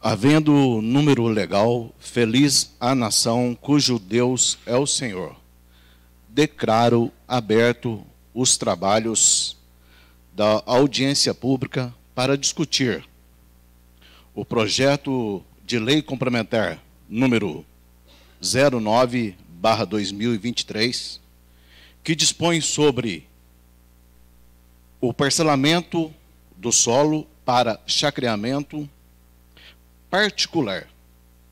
Havendo número legal, feliz a nação cujo Deus é o Senhor. Declaro aberto os trabalhos da audiência pública para discutir o projeto de lei complementar número 09/2023, que dispõe sobre o parcelamento do solo para chacreamento particular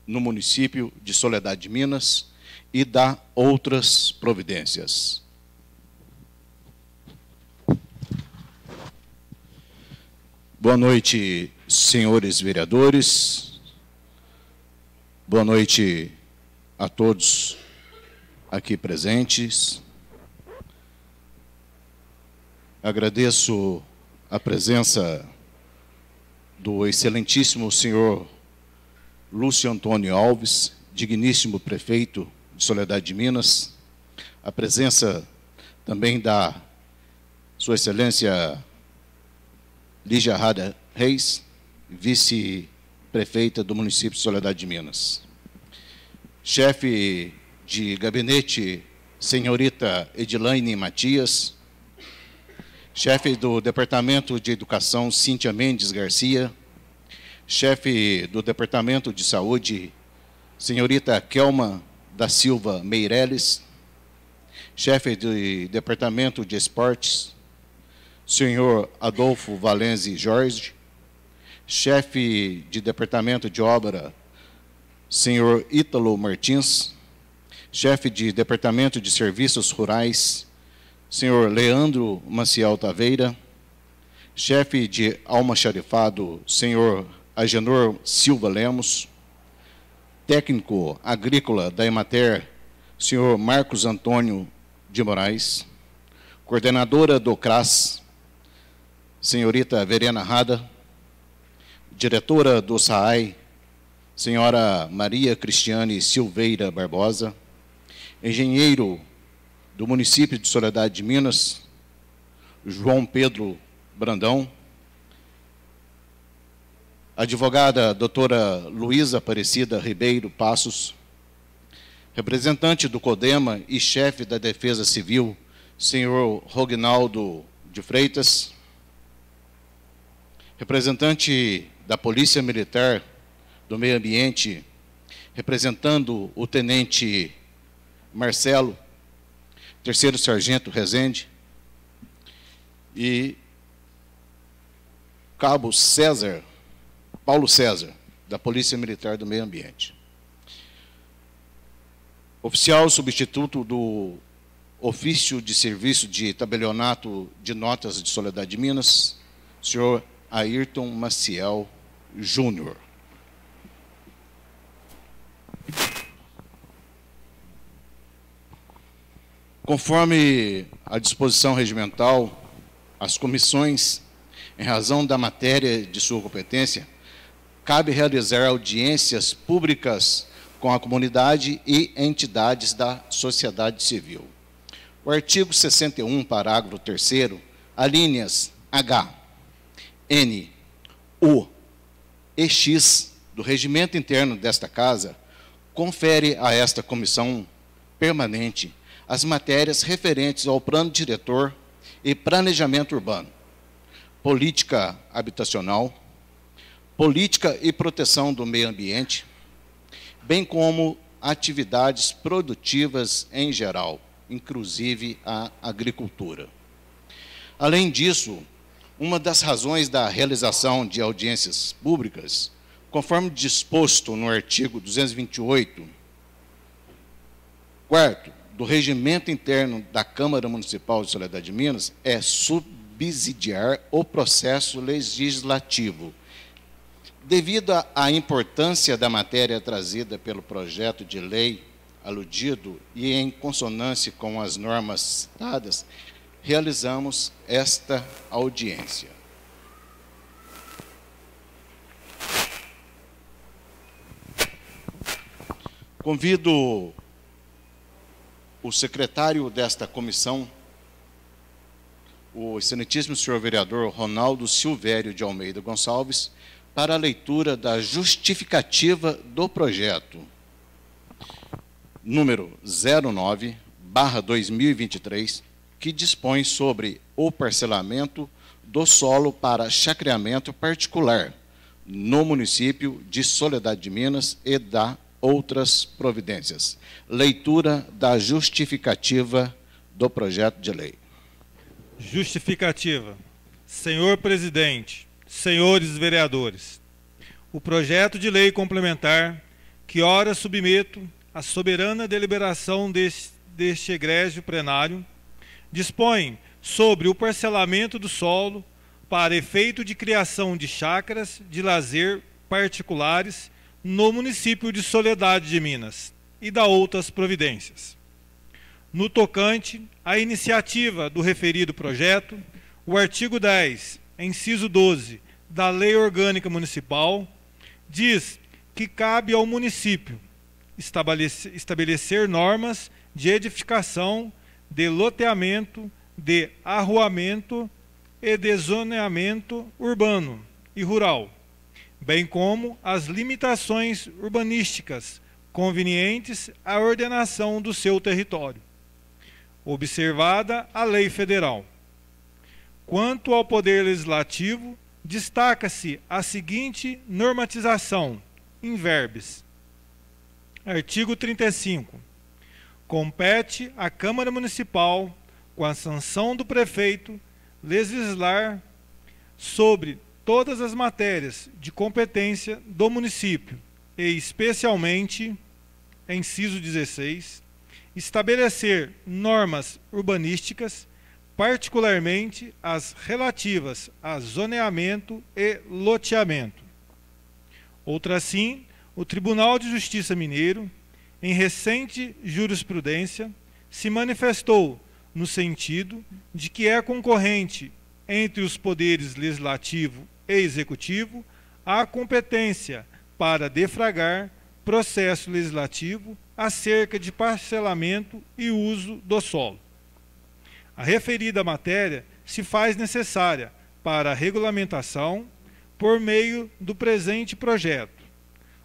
no município de Soledade de Minas e dá outras providências. Boa noite, senhores vereadores. Boa noite a todos aqui presentes. Agradeço a presença do excelentíssimo senhor Lúcio Antônio Alves, digníssimo prefeito de Soledade de Minas, a presença também da Sua Excelência Lígia Rada Reis, vice-prefeita do município de Soledade de Minas. Chefe de gabinete, senhorita Edilaine Matias. Chefe do Departamento de Educação, Cíntia Mendes Garcia. Chefe do Departamento de Saúde, senhorita Kelma da Silva Meireles. Chefe do Departamento de Esportes, senhor Adolfo Valenze Jorge. Chefe de Departamento de Obra, senhor Ítalo Martins. Chefe de Departamento de Serviços Rurais, senhor Leandro Maciel Taveira. Chefe de almoxarifado, senhor Agenor Silva Lemos. Técnico agrícola da Emater, senhor Marcos Antônio de Moraes. Coordenadora do CRAS, senhorita Verena Rada. Diretora do SAAI, senhora Maria Cristiane Silveira Barbosa. Engenheiro do município de Soledade de Minas, João Pedro Brandão. Advogada doutora Luísa Aparecida Ribeiro Passos. Representante do CODEMA e chefe da Defesa Civil, senhor Rognaldo de Freitas. Representante da Polícia Militar do Meio Ambiente, representando o tenente Marcelo, terceiro sargento Rezende, e cabo Paulo César, da Polícia Militar do Meio Ambiente. Oficial substituto do Ofício de Serviço de Tabelionato de Notas de Soledade de Minas, senhor Ayrton Maciel Júnior. Conforme a disposição regimental, as comissões, em razão da matéria de sua competência, cabe realizar audiências públicas com a comunidade e entidades da sociedade civil. O artigo 61, parágrafo 3º, alíneas H, N, U e X do regimento interno desta Casa, confere a esta comissão permanente as matérias referentes ao plano diretor e planejamento urbano, política habitacional, política e proteção do meio ambiente, bem como atividades produtivas em geral, inclusive a agricultura. Além disso, uma das razões da realização de audiências públicas, conforme disposto no artigo 228, quarto, do regimento interno da Câmara Municipal de Soledade de Minas, é subsidiar o processo legislativo. Devido à importância da matéria trazida pelo projeto de lei aludido e em consonância com as normas citadas, realizamos esta audiência. Convido o secretário desta comissão, o excelentíssimo senhor vereador Ronaldo Silvério de Almeida Gonçalves, para a leitura da justificativa do projeto número 09/2023, que dispõe sobre o parcelamento do solo para chacreamento particular no município de Soledade de Minas e da outras providências. Leitura da justificativa do projeto de lei. Justificativa. Senhor presidente, senhores vereadores, o projeto de lei complementar que ora submeto à soberana deliberação deste egrégio plenário dispõe sobre o parcelamento do solo para efeito de criação de chácaras de lazer particulares no município de Soledade de Minas e da outras providências. No tocante à iniciativa do referido projeto, o artigo 10, inciso 12, da Lei Orgânica Municipal, diz que cabe ao município estabelecer normas de edificação, de loteamento, de arruamento e de zoneamento urbano e rural, bem como as limitações urbanísticas convenientes à ordenação do seu território, observada a lei federal. Quanto ao Poder Legislativo, destaca-se a seguinte normatização, in verbis. Artigo 35. Compete à Câmara Municipal, com a sanção do prefeito, legislar sobre todas as matérias de competência do município e, especialmente, inciso 16, estabelecer normas urbanísticas, particularmente as relativas a zoneamento e loteamento. Outrassim, o Tribunal de Justiça Mineiro, em recente jurisprudência, se manifestou no sentido de que é concorrente entre os poderes legislativo e executivo a competência para defragar processo legislativo acerca de parcelamento e uso do solo. A referida matéria se faz necessária para a regulamentação, por meio do presente projeto,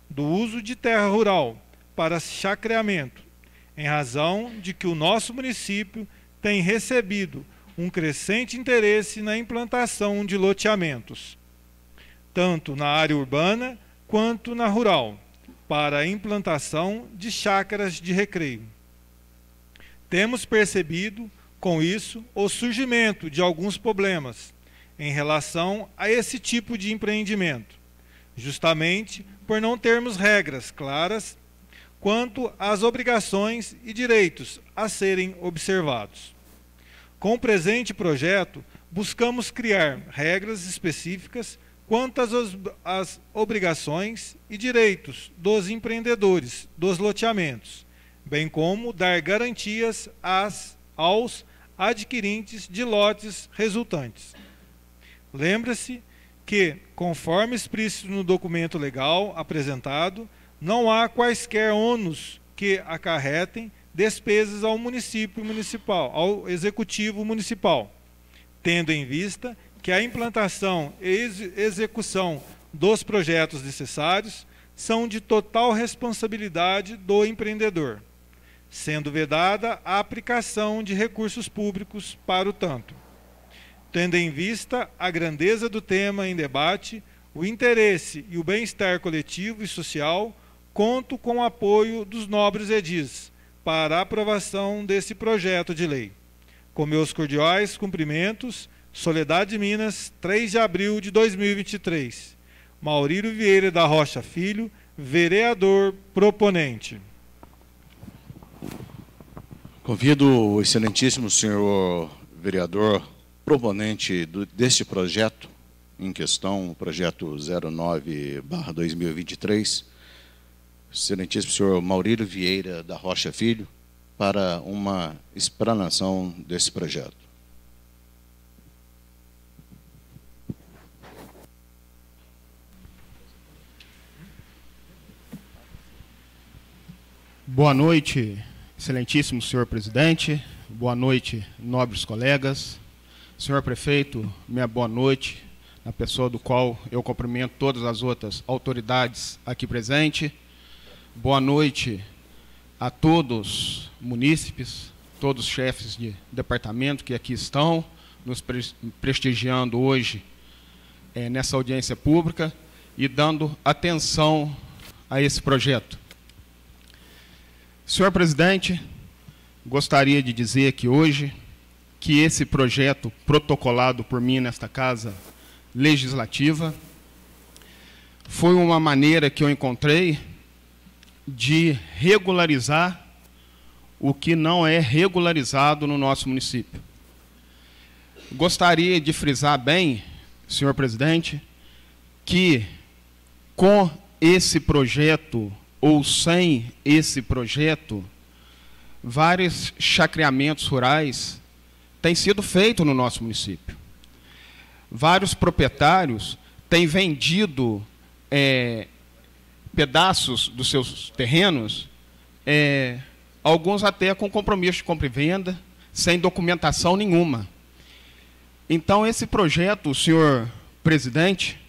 do uso de terra rural para chacreamento, em razão de que o nosso município tem recebido um crescente interesse na implantação de loteamentos, tanto na área urbana quanto na rural, para a implantação de chácaras de recreio. Temos percebido, com isso, o surgimento de alguns problemas em relação a esse tipo de empreendimento, justamente por não termos regras claras quanto às obrigações e direitos a serem observados. Com o presente projeto, buscamos criar regras específicas quanto às obrigações e direitos dos empreendedores dos loteamentos, bem como dar garantias aos adquirentes de lotes resultantes. Lembra-se que, conforme explícito no documento legal apresentado, não há quaisquer ônus que acarretem despesas ao município municipal, ao executivo municipal, tendo em vista que a implantação e execução dos projetos necessários são de total responsabilidade do empreendedor, sendo vedada a aplicação de recursos públicos para o tanto. Tendo em vista a grandeza do tema em debate, o interesse e o bem-estar coletivo e social, conto com o apoio dos nobres edis para a aprovação desse projeto de lei. Com meus cordiais cumprimentos, Soledade de Minas, 3 de abril de 2023. Maurílio Vieira da Rocha Filho, vereador proponente. Convido o excelentíssimo senhor vereador proponente deste projeto em questão, o projeto 09/2023, excelentíssimo senhor Maurílio Vieira da Rocha Filho, para uma explanação desse projeto. Boa noite, excelentíssimo senhor presidente. Boa noite, nobres colegas. Senhor prefeito, minha boa noite, na pessoa do qual eu cumprimento todas as outras autoridades aqui presentes. Boa noite a todos munícipes, todos os chefes de departamento que aqui estão, nos prestigiando hoje nessa audiência pública e dando atenção a esse projeto. Senhor presidente, gostaria de dizer aqui hoje que esse projeto protocolado por mim nesta Casa Legislativa foi uma maneira que eu encontrei de regularizar o que não é regularizado no nosso município. Gostaria de frisar bem, senhor presidente, que com esse projeto ou sem esse projeto, vários chacreamentos rurais têm sido feitos no nosso município. Vários proprietários têm vendido pedaços dos seus terrenos, alguns até com compromisso de compra e venda, sem documentação nenhuma. Então, esse projeto, senhor presidente,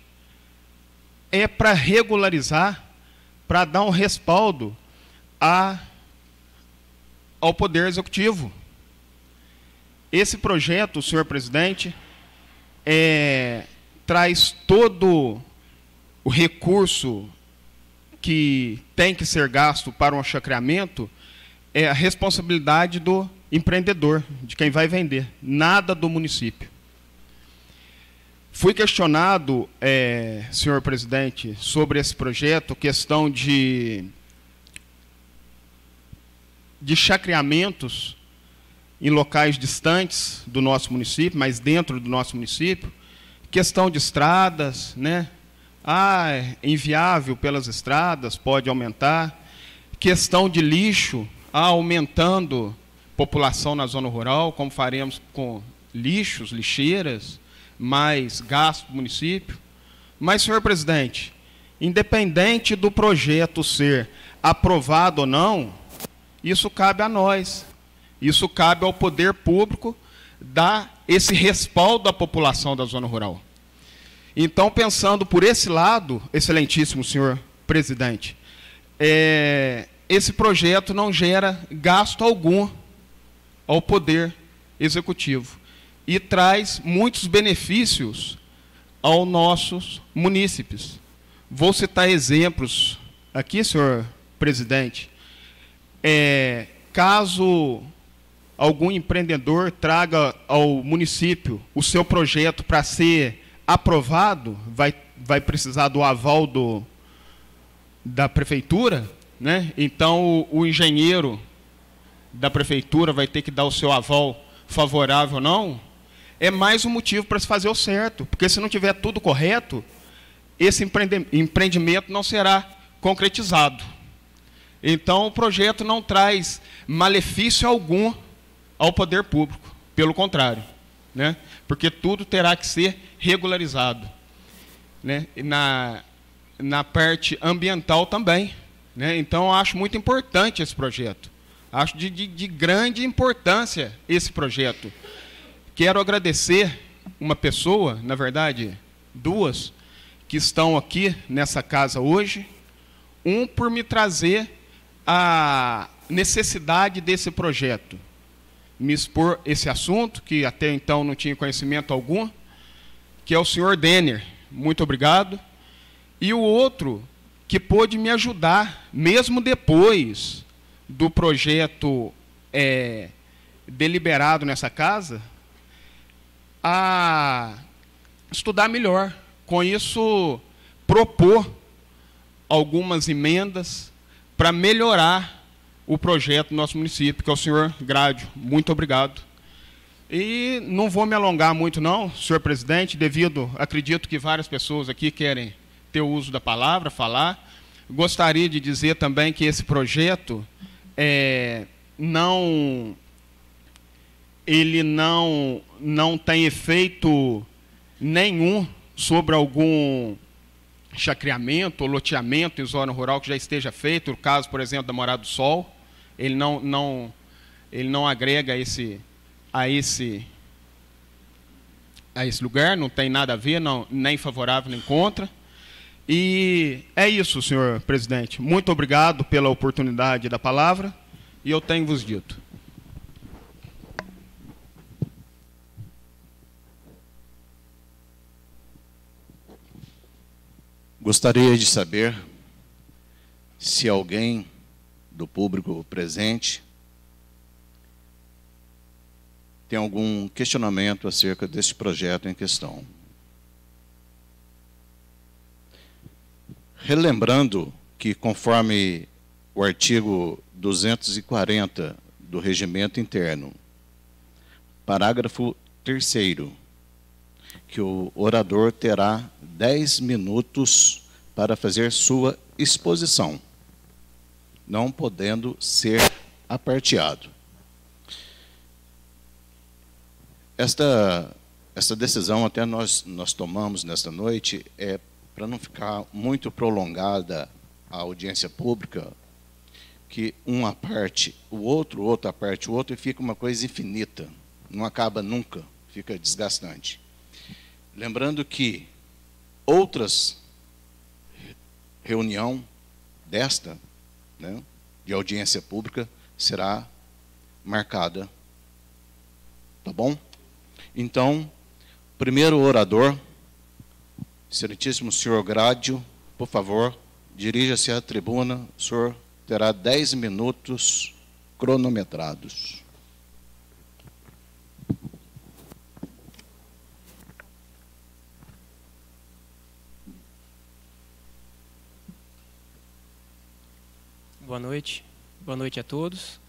é para regularizar, para dar um respaldo ao Poder Executivo. Esse projeto, senhor presidente, traz todo o recurso que tem que ser gasto para um chacreamento, é a responsabilidade do empreendedor, de quem vai vender, nada do município. Fui questionado, senhor presidente, sobre esse projeto, questão de chacreamentos em locais distantes do nosso município, mas dentro do nosso município, questão de estradas, né? É inviável pelas estradas, pode aumentar. Questão de lixo, aumentando população na zona rural, como faremos com lixos, lixeiras, mais gasto do município. Mas, senhor presidente, independente do projeto ser aprovado ou não, isso cabe a nós, isso cabe ao poder público dar esse respaldo à população da zona rural. Então, pensando por esse lado, excelentíssimo senhor presidente, esse projeto não gera gasto algum ao poder executivo e traz muitos benefícios aos nossos munícipes. Vou citar exemplos aqui, senhor presidente. Caso algum empreendedor traga ao município o seu projeto para ser aprovado, vai precisar do aval da prefeitura, né? Então o engenheiro da prefeitura vai ter que dar o seu aval favorável ou não. É mais um motivo para se fazer o certo, porque se não tiver tudo correto, esse empreendimento não será concretizado. Então, o projeto não traz malefício algum ao poder público, pelo contrário, né? Porque tudo terá que ser regularizado, né? E na parte ambiental também, né? Então, eu acho muito importante esse projeto. Acho de grande importância esse projeto. Quero agradecer uma pessoa, na verdade, duas, que estão aqui nessa casa hoje. Um por me trazer a necessidade desse projeto, me expor esse assunto, que até então não tinha conhecimento algum, que é o senhor Denner. Muito obrigado. E o outro que pôde me ajudar, mesmo depois do projeto deliberado nessa casa, a estudar melhor. Com isso, propor algumas emendas para melhorar o projeto do nosso município, que é o senhor Grádio. Muito obrigado. E não vou me alongar muito não, senhor presidente, devido, acredito que várias pessoas aqui querem ter o uso da palavra, falar. Gostaria de dizer também que esse projeto ele não tem efeito nenhum sobre algum chacreamento ou loteamento em zona rural que já esteja feito, no caso, por exemplo, da Morada do Sol, ele não agrega a esse lugar, não tem nada a ver, nem favorável nem contra. E é isso, senhor presidente. Muito obrigado pela oportunidade da palavra, e eu tenho vos dito. Gostaria de saber se alguém do público presente tem algum questionamento acerca desse projeto em questão. Relembrando que, conforme o artigo 240 do Regimento Interno, parágrafo 3º, que o orador terá 10 minutos para fazer sua exposição, não podendo ser aparteado. Esta decisão até nós tomamos nesta noite para não ficar muito prolongada a audiência pública, que um aparte o outro aparte o outro, e fica uma coisa infinita, não acaba nunca, fica desgastante. Lembrando que outras reunião desta, né, de audiência pública, será marcada. Tá bom? Então, primeiro orador, excelentíssimo senhor Grádio, por favor, dirija-se à tribuna. O senhor terá 10 minutos cronometrados. Boa noite a todos.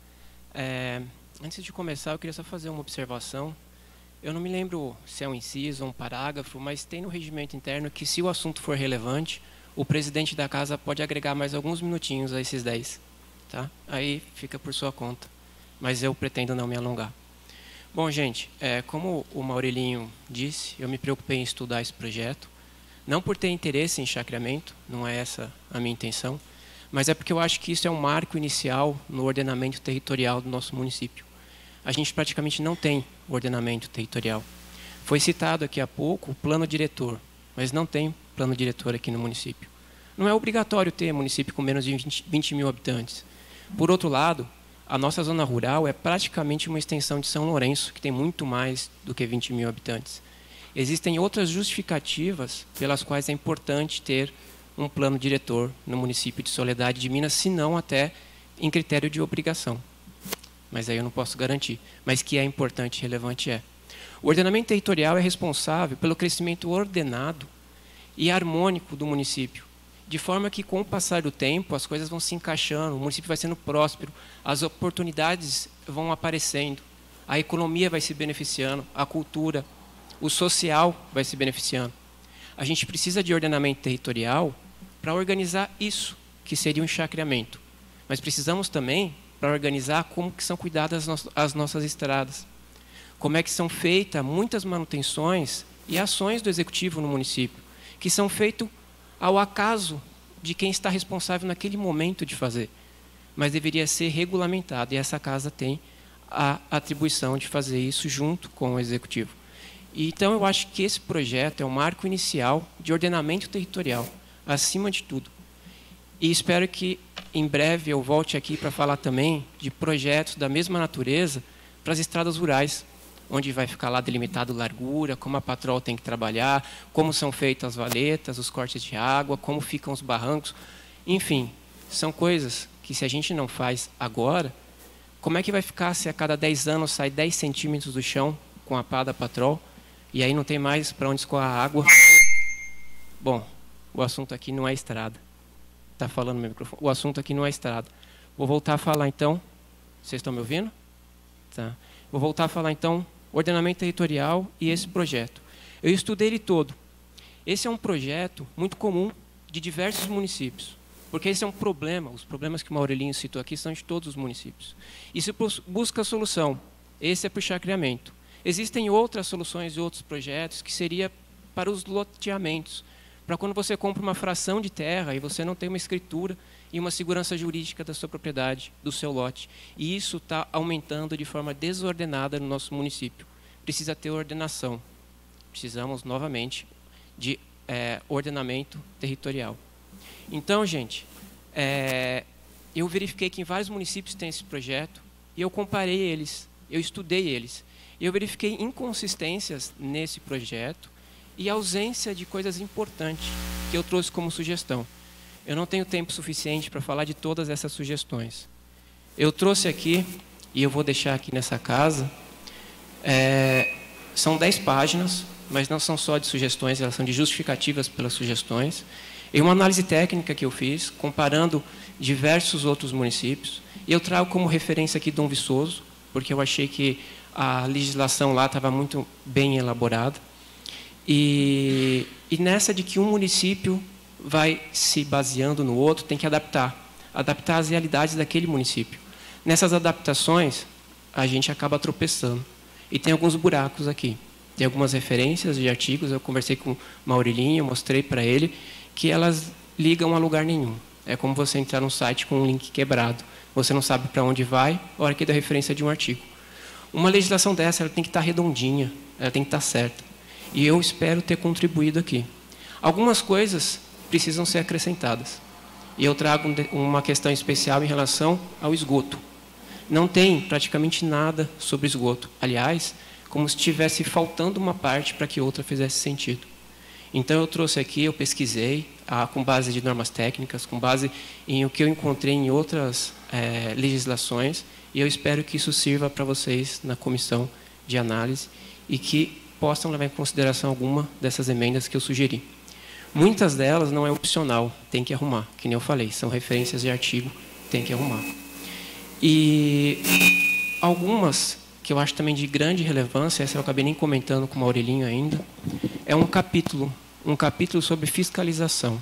Antes de começar, eu queria só fazer uma observação. Eu não me lembro se é um inciso ou um parágrafo, mas tem no regimento interno que, se o assunto for relevante, o presidente da casa pode agregar mais alguns minutinhos a esses 10. Tá? Aí fica por sua conta, mas eu pretendo não me alongar. Bom, gente, como o Maurelinho disse, eu me preocupei em estudar esse projeto, não por ter interesse em chacreamento, não é essa a minha intenção, mas é porque eu acho que isso é um marco inicial no ordenamento territorial do nosso município. A gente praticamente não tem ordenamento territorial. Foi citado aqui há pouco o plano diretor, mas não tem plano diretor aqui no município. Não é obrigatório ter município com menos de 20 mil habitantes. Por outro lado, a nossa zona rural é praticamente uma extensão de São Lourenço, que tem muito mais do que 20 mil habitantes. Existem outras justificativas pelas quais é importante ter um plano diretor no município de Soledade de Minas, se não até em critério de obrigação. Mas aí eu não posso garantir. Mas que é importante e relevante é. O ordenamento territorial é responsável pelo crescimento ordenado e harmônico do município, de forma que, com o passar do tempo, as coisas vão se encaixando, o município vai sendo próspero, as oportunidades vão aparecendo, a economia vai se beneficiando, a cultura, o social vai se beneficiando. A gente precisa de ordenamento territorial para organizar isso, que seria um chacreamento. Mas precisamos também para organizar como que são cuidadas as nossas estradas, como é que são feitas muitas manutenções e ações do executivo no município, que são feitas ao acaso de quem está responsável naquele momento de fazer, mas deveria ser regulamentado, e essa casa tem a atribuição de fazer isso junto com o executivo. E, então, eu acho que esse projeto é o marco inicial de ordenamento territorial, acima de tudo. E espero que, em breve, eu volte aqui para falar também de projetos da mesma natureza para as estradas rurais, onde vai ficar lá delimitado largura, como a patrol tem que trabalhar, como são feitas as valetas, os cortes de água, como ficam os barrancos. Enfim, são coisas que, se a gente não faz agora, como é que vai ficar se a cada 10 anos sai 10 centímetros do chão com a pá da patrol, e aí não tem mais para onde escoar a água? Bom, o assunto aqui não é estrada. Está falando no meu microfone? O assunto aqui não é estrada. Vou voltar a falar, então. Vocês estão me ouvindo? Tá. Vou voltar a falar, então, ordenamento territorial e esse projeto. Eu estudei ele todo. Esse é um projeto muito comum de diversos municípios, porque esse é um problema. Os problemas que o Maurelinho citou aqui são de todos os municípios. E se busca solução, esse é para o chacreamento. Existem outras soluções e outros projetos que seria para os loteamentos, para quando você compra uma fração de terra e você não tem uma escritura e uma segurança jurídica da sua propriedade, do seu lote. E isso está aumentando de forma desordenada no nosso município. Precisa ter ordenação. Precisamos, novamente, de ordenamento territorial. Então, gente, eu verifiquei que em vários municípios tem esse projeto e eu comparei eles, eu estudei eles. E eu verifiquei inconsistências nesse projeto e ausência de coisas importantes que eu trouxe como sugestão. Eu não tenho tempo suficiente para falar de todas essas sugestões. Eu trouxe aqui, e eu vou deixar aqui nessa casa, são 10 páginas, mas não são só de sugestões, elas são de justificativas pelas sugestões. E uma análise técnica que eu fiz, comparando diversos outros municípios. E eu trago como referência aqui Dom Viçoso, porque eu achei que a legislação lá estava muito bem elaborada. E nessa de que um município vai se baseando no outro, tem que adaptar as realidades daquele município. Nessas adaptações, a gente acaba tropeçando. E tem alguns buracos aqui. Tem algumas referências de artigos, eu conversei com o Maurilinho, mostrei para ele, que elas ligam a lugar nenhum. É como você entrar num site com um link quebrado. Você não sabe para onde vai, a hora que dá referência de um artigo. Uma legislação dessa, ela tem que estar redondinha, ela tem que estar certa. E eu espero ter contribuído aqui. Algumas coisas precisam ser acrescentadas. E eu trago uma questão especial em relação ao esgoto. Não tem praticamente nada sobre esgoto. Aliás, como se estivesse faltando uma parte para que outra fizesse sentido. Então eu trouxe aqui, eu pesquisei, com base de normas técnicas, com base em o que eu encontrei em outras legislações, e eu espero que isso sirva para vocês na comissão de análise e que possam levar em consideração alguma dessas emendas que eu sugeri. Muitas delas não é opcional, tem que arrumar, que nem eu falei, são referências de artigo, tem que arrumar. E algumas que eu acho também de grande relevância, essa eu acabei nem comentando com o Maurelinho ainda, é um capítulo sobre fiscalização.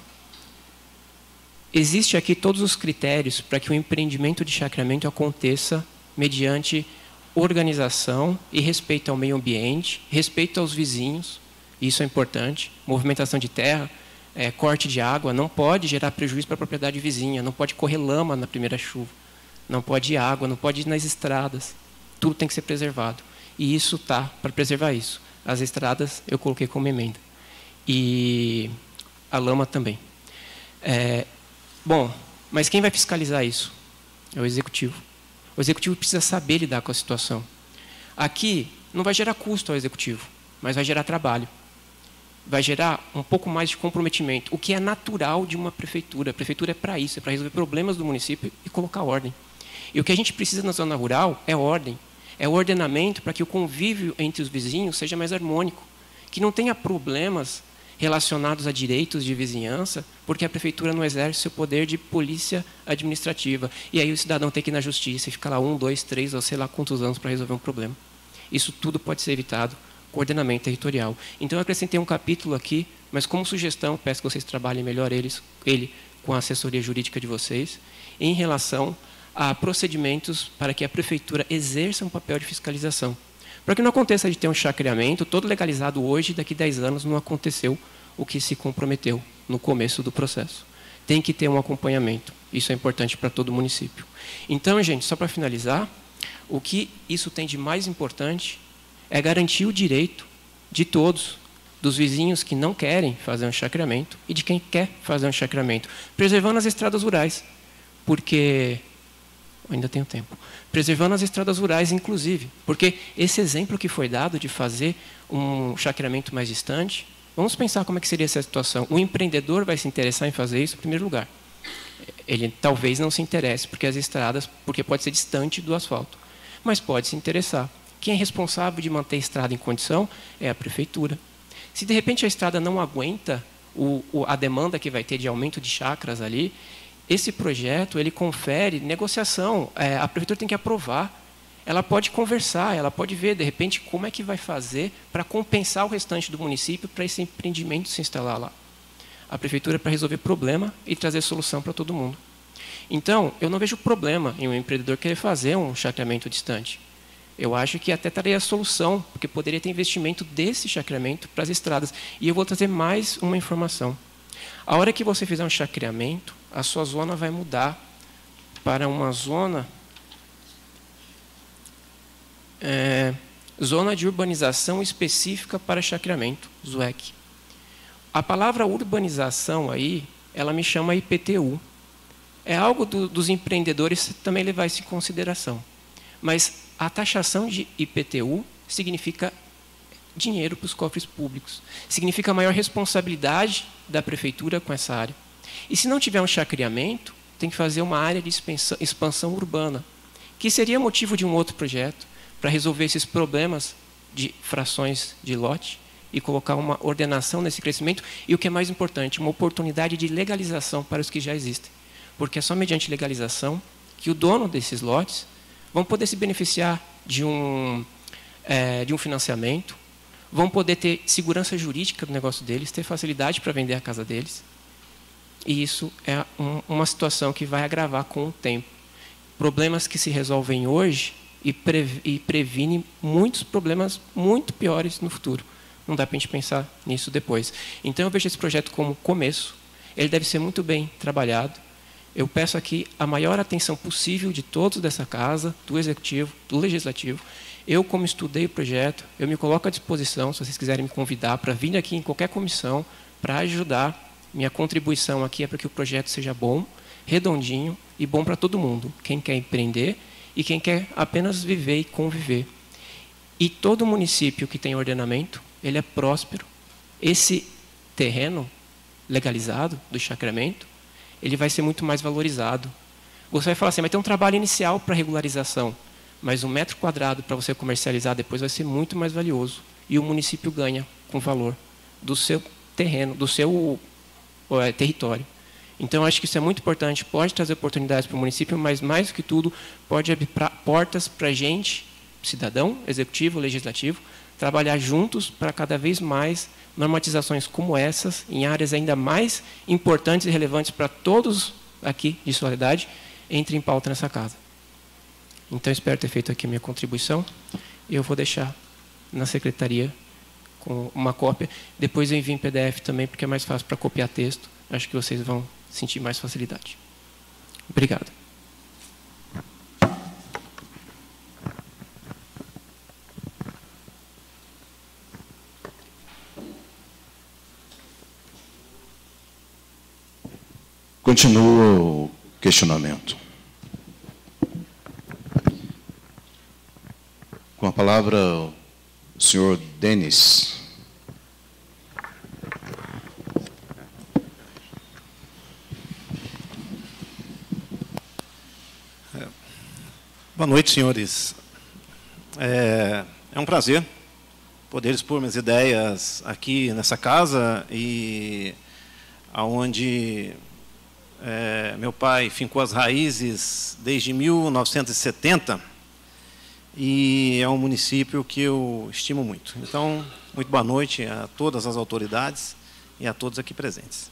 Existe aqui todos os critérios para que o empreendimento de chacreamento aconteça mediante organização e respeito ao meio ambiente, respeito aos vizinhos, isso é importante, movimentação de terra, corte de água, não pode gerar prejuízo para a propriedade vizinha, não pode correr lama na primeira chuva, não pode ir água, não pode ir nas estradas, tudo tem que ser preservado. E isso está para preservar isso. As estradas eu coloquei como emenda. E a lama também. Bom, mas quem vai fiscalizar isso? É o executivo. O executivo precisa saber lidar com a situação. Aqui não vai gerar custo ao executivo, mas vai gerar trabalho. Vai gerar um pouco mais de comprometimento, o que é natural de uma prefeitura. A prefeitura é para isso, é para resolver problemas do município e colocar ordem. E o que a gente precisa na zona rural é ordem. É o ordenamento para que o convívio entre os vizinhos seja mais harmônico, que não tenha problemas relacionados a direitos de vizinhança, porque a prefeitura não exerce seu poder de polícia administrativa. E aí o cidadão tem que ir na justiça e ficar lá 1, 2, 3 ou sei lá quantos anos para resolver um problema. Isso tudo pode ser evitado com ordenamento territorial. Então eu acrescentei um capítulo aqui, mas como sugestão, peço que vocês trabalhem melhor ele com a assessoria jurídica de vocês, em relação a procedimentos para que a prefeitura exerça um papel de fiscalização. Para que não aconteça de ter um chacreamento todo legalizado hoje, daqui a 10 anos não aconteceu o que se comprometeu no começo do processo. Tem que ter um acompanhamento. Isso é importante para todo o município. Então, gente, só para finalizar, o que isso tem de mais importante é garantir o direito de todos, dos vizinhos que não querem fazer um chacreamento e de quem quer fazer um chacreamento, preservando as estradas rurais, porque ainda tenho tempo. Preservando as estradas rurais, inclusive. Porque esse exemplo que foi dado de fazer um chacreamento mais distante, vamos pensar como é que seria essa situação. O empreendedor vai se interessar em fazer isso em primeiro lugar. Ele talvez não se interesse porque pode ser distante do asfalto. Mas pode se interessar. Quem é responsável de manter a estrada em condição é a prefeitura. Se de repente a estrada não aguenta a demanda que vai ter de aumento de chacras ali, esse projeto, ele confere negociação, a prefeitura tem que aprovar, ela pode conversar, ela pode ver, de repente, como é que vai fazer para compensar o restante do município para esse empreendimento se instalar lá. A prefeitura é para resolver problema e trazer solução para todo mundo. Então, eu não vejo problema em um empreendedor querer fazer um chacreamento distante. Eu acho que até traria a solução, porque poderia ter investimento desse chacreamento para as estradas. E eu vou trazer mais uma informação. A hora que você fizer um chacreamento, a sua zona vai mudar para uma zona Zona de Urbanização Específica para Chacreamento, ZUEC. A palavra urbanização aí, ela me chama IPTU. É algo dos empreendedores também levar isso em consideração. Mas a taxação de IPTU significa dinheiro para os cofres públicos. Significa maior responsabilidade da prefeitura com essa área. E se não tiver um chacreamento, tem que fazer uma área de expansão urbana, que seria motivo de um outro projeto, para resolver esses problemas de frações de lote e colocar uma ordenação nesse crescimento e, o que é mais importante, uma oportunidade de legalização para os que já existem. Porque é só mediante legalização que o dono desses lotes vão poder se beneficiar de um financiamento, vão poder ter segurança jurídica do negócio deles, ter facilidade para vender a casa deles. E isso é uma situação que vai agravar com o tempo. Problemas que se resolvem hoje e previne muitos problemas muito piores no futuro. Não dá para a gente pensar nisso depois. Então, eu vejo esse projeto como começo. Ele deve ser muito bem trabalhado. Eu peço aqui a maior atenção possível de todos dessa casa, do Executivo, do Legislativo. Eu, como estudei o projeto, eu me coloco à disposição, se vocês quiserem me convidar, para vir aqui em qualquer comissão, para ajudar. Minha contribuição aqui é para que o projeto seja bom, redondinho e bom para todo mundo. Quem quer empreender e quem quer apenas viver e conviver. E todo município que tem ordenamento, ele é próspero. Esse terreno legalizado do chacreamento, ele vai ser muito mais valorizado. Você vai falar assim, mas tem um trabalho inicial para regularização, mas um metro quadrado para você comercializar depois vai ser muito mais valioso. E o município ganha com o valor do seu terreno, do seu território. Então, acho que isso é muito importante, pode trazer oportunidades para o município, mas, mais do que tudo, pode abrir portas para a gente, cidadão, executivo, legislativo, trabalhar juntos para cada vez mais normatizações como essas, em áreas ainda mais importantes e relevantes para todos aqui de Soledade, entrem em pauta nessa casa. Então, espero ter feito aqui a minha contribuição. Eu vou deixar na secretaria com uma cópia. Depois eu envio em PDF também, porque é mais fácil para copiar texto. Acho que vocês vão sentir mais facilidade. Obrigado. Continua o questionamento. Com a palavra, o senhor Denis. Boa noite, senhores. É um prazer poder expor minhas ideias aqui nessa casa e aonde meu pai fincou as raízes desde 1970 e é um município que eu estimo muito. Então, muito boa noite a todas as autoridades e a todos aqui presentes.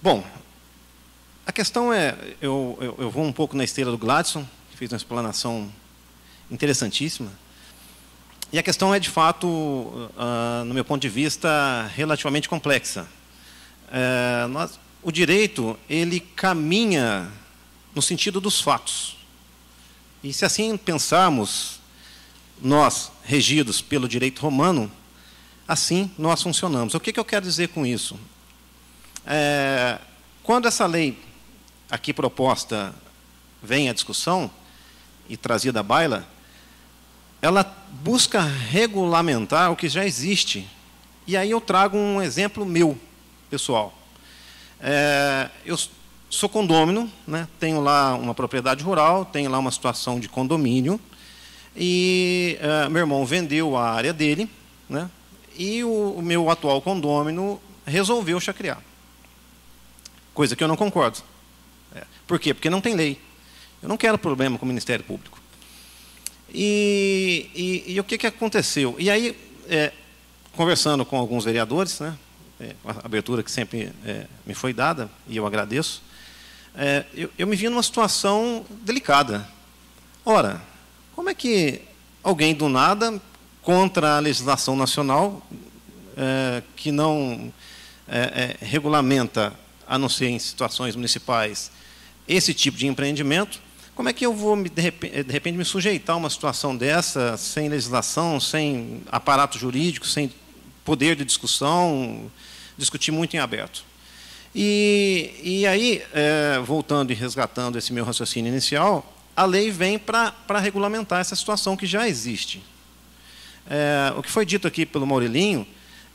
Bom, a questão é, eu vou um pouco na esteira do Gladson, que fez uma explanação interessantíssima, e a questão é, de fato, no meu ponto de vista, relativamente complexa. O direito, ele caminha no sentido dos fatos. E se assim pensarmos, nós, regidos pelo direito romano, assim nós funcionamos. O que eu quero dizer com isso? Quando essa lei aqui proposta vem à discussão e trazida à baila, ela busca regulamentar o que já existe. E aí eu trago um exemplo meu, pessoal. Eu sou condômino, né, tenho lá uma propriedade rural, tenho lá uma situação de condomínio, e meu irmão vendeu a área dele, né, e o meu atual condômino resolveu chacrear. Coisa que eu não concordo. Por quê? Porque não tem lei. Eu não quero problema com o Ministério Público. E o que aconteceu? E aí, conversando com alguns vereadores, né, a abertura que sempre me foi dada, e eu agradeço, eu me vi numa situação delicada. Ora, como é que alguém do nada, contra a legislação nacional, que não regulamenta, a não ser em situações municipais, esse tipo de empreendimento, como é que eu vou, de repente, me sujeitar a uma situação dessa, sem legislação, sem aparato jurídico, sem poder de discussão, discutir muito em aberto? E aí, voltando e resgatando esse meu raciocínio inicial, a lei vem para regulamentar essa situação que já existe. O que foi dito aqui pelo Maurelinho,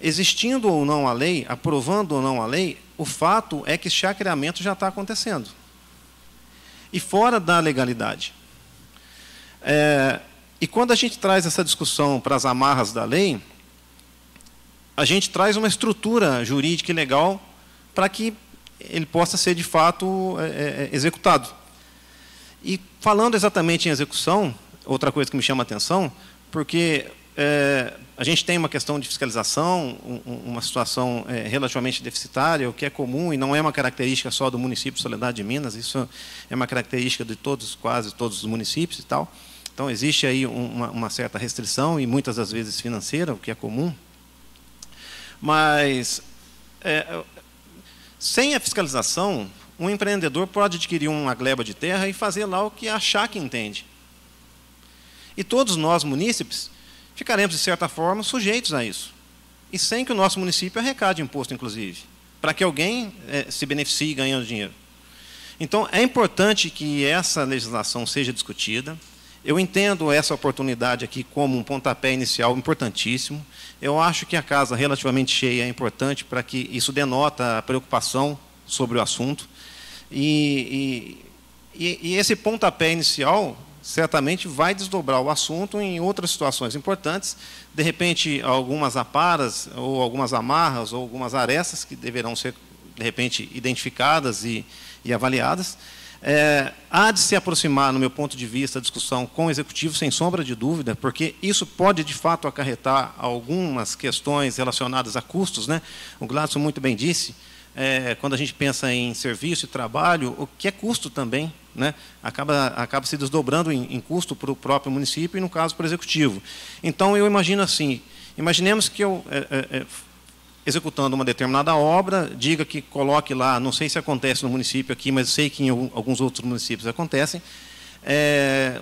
existindo ou não a lei, aprovando ou não a lei, o fato é que chacreamento já está acontecendo. E fora da legalidade. E quando a gente traz essa discussão para as amarras da lei, a gente traz uma estrutura jurídica e legal para que ele possa ser, de fato, executado. E falando exatamente em execução, outra coisa que me chama a atenção, porque a gente tem uma questão de fiscalização, uma situação relativamente deficitária, o que é comum e não é uma característica só do município de Soledade de Minas, isso é uma característica de quase todos os municípios e tal. Então, existe aí uma certa restrição, e muitas das vezes financeira, o que é comum. Mas, sem a fiscalização, um empreendedor pode adquirir uma gleba de terra e fazer lá o que achar que entende. E todos nós, munícipes, ficaremos, de certa forma, sujeitos a isso. E sem que o nosso município arrecade imposto, inclusive, para que alguém se beneficie ganhando dinheiro. Então, é importante que essa legislação seja discutida. Eu entendo essa oportunidade aqui como um pontapé inicial importantíssimo. Eu acho que a casa relativamente cheia é importante para que isso denota a preocupação sobre o assunto. E esse pontapé inicial certamente vai desdobrar o assunto em outras situações importantes, de repente algumas aparas, ou algumas amarras, ou algumas arestas que deverão ser, de repente, identificadas e avaliadas. Há de se aproximar, no meu ponto de vista, a discussão com o Executivo, sem sombra de dúvida, porque isso pode, de fato, acarretar algumas questões relacionadas a custos, né? O Gladson muito bem disse, quando a gente pensa em serviço e trabalho, o que é custo também, né? acaba se desdobrando em custo para o próprio município e, no caso, para o Executivo. Então, eu imagino assim, imaginemos que eu, executando uma determinada obra, diga que coloque lá, não sei se acontece no município aqui, mas sei que em alguns outros municípios acontecem,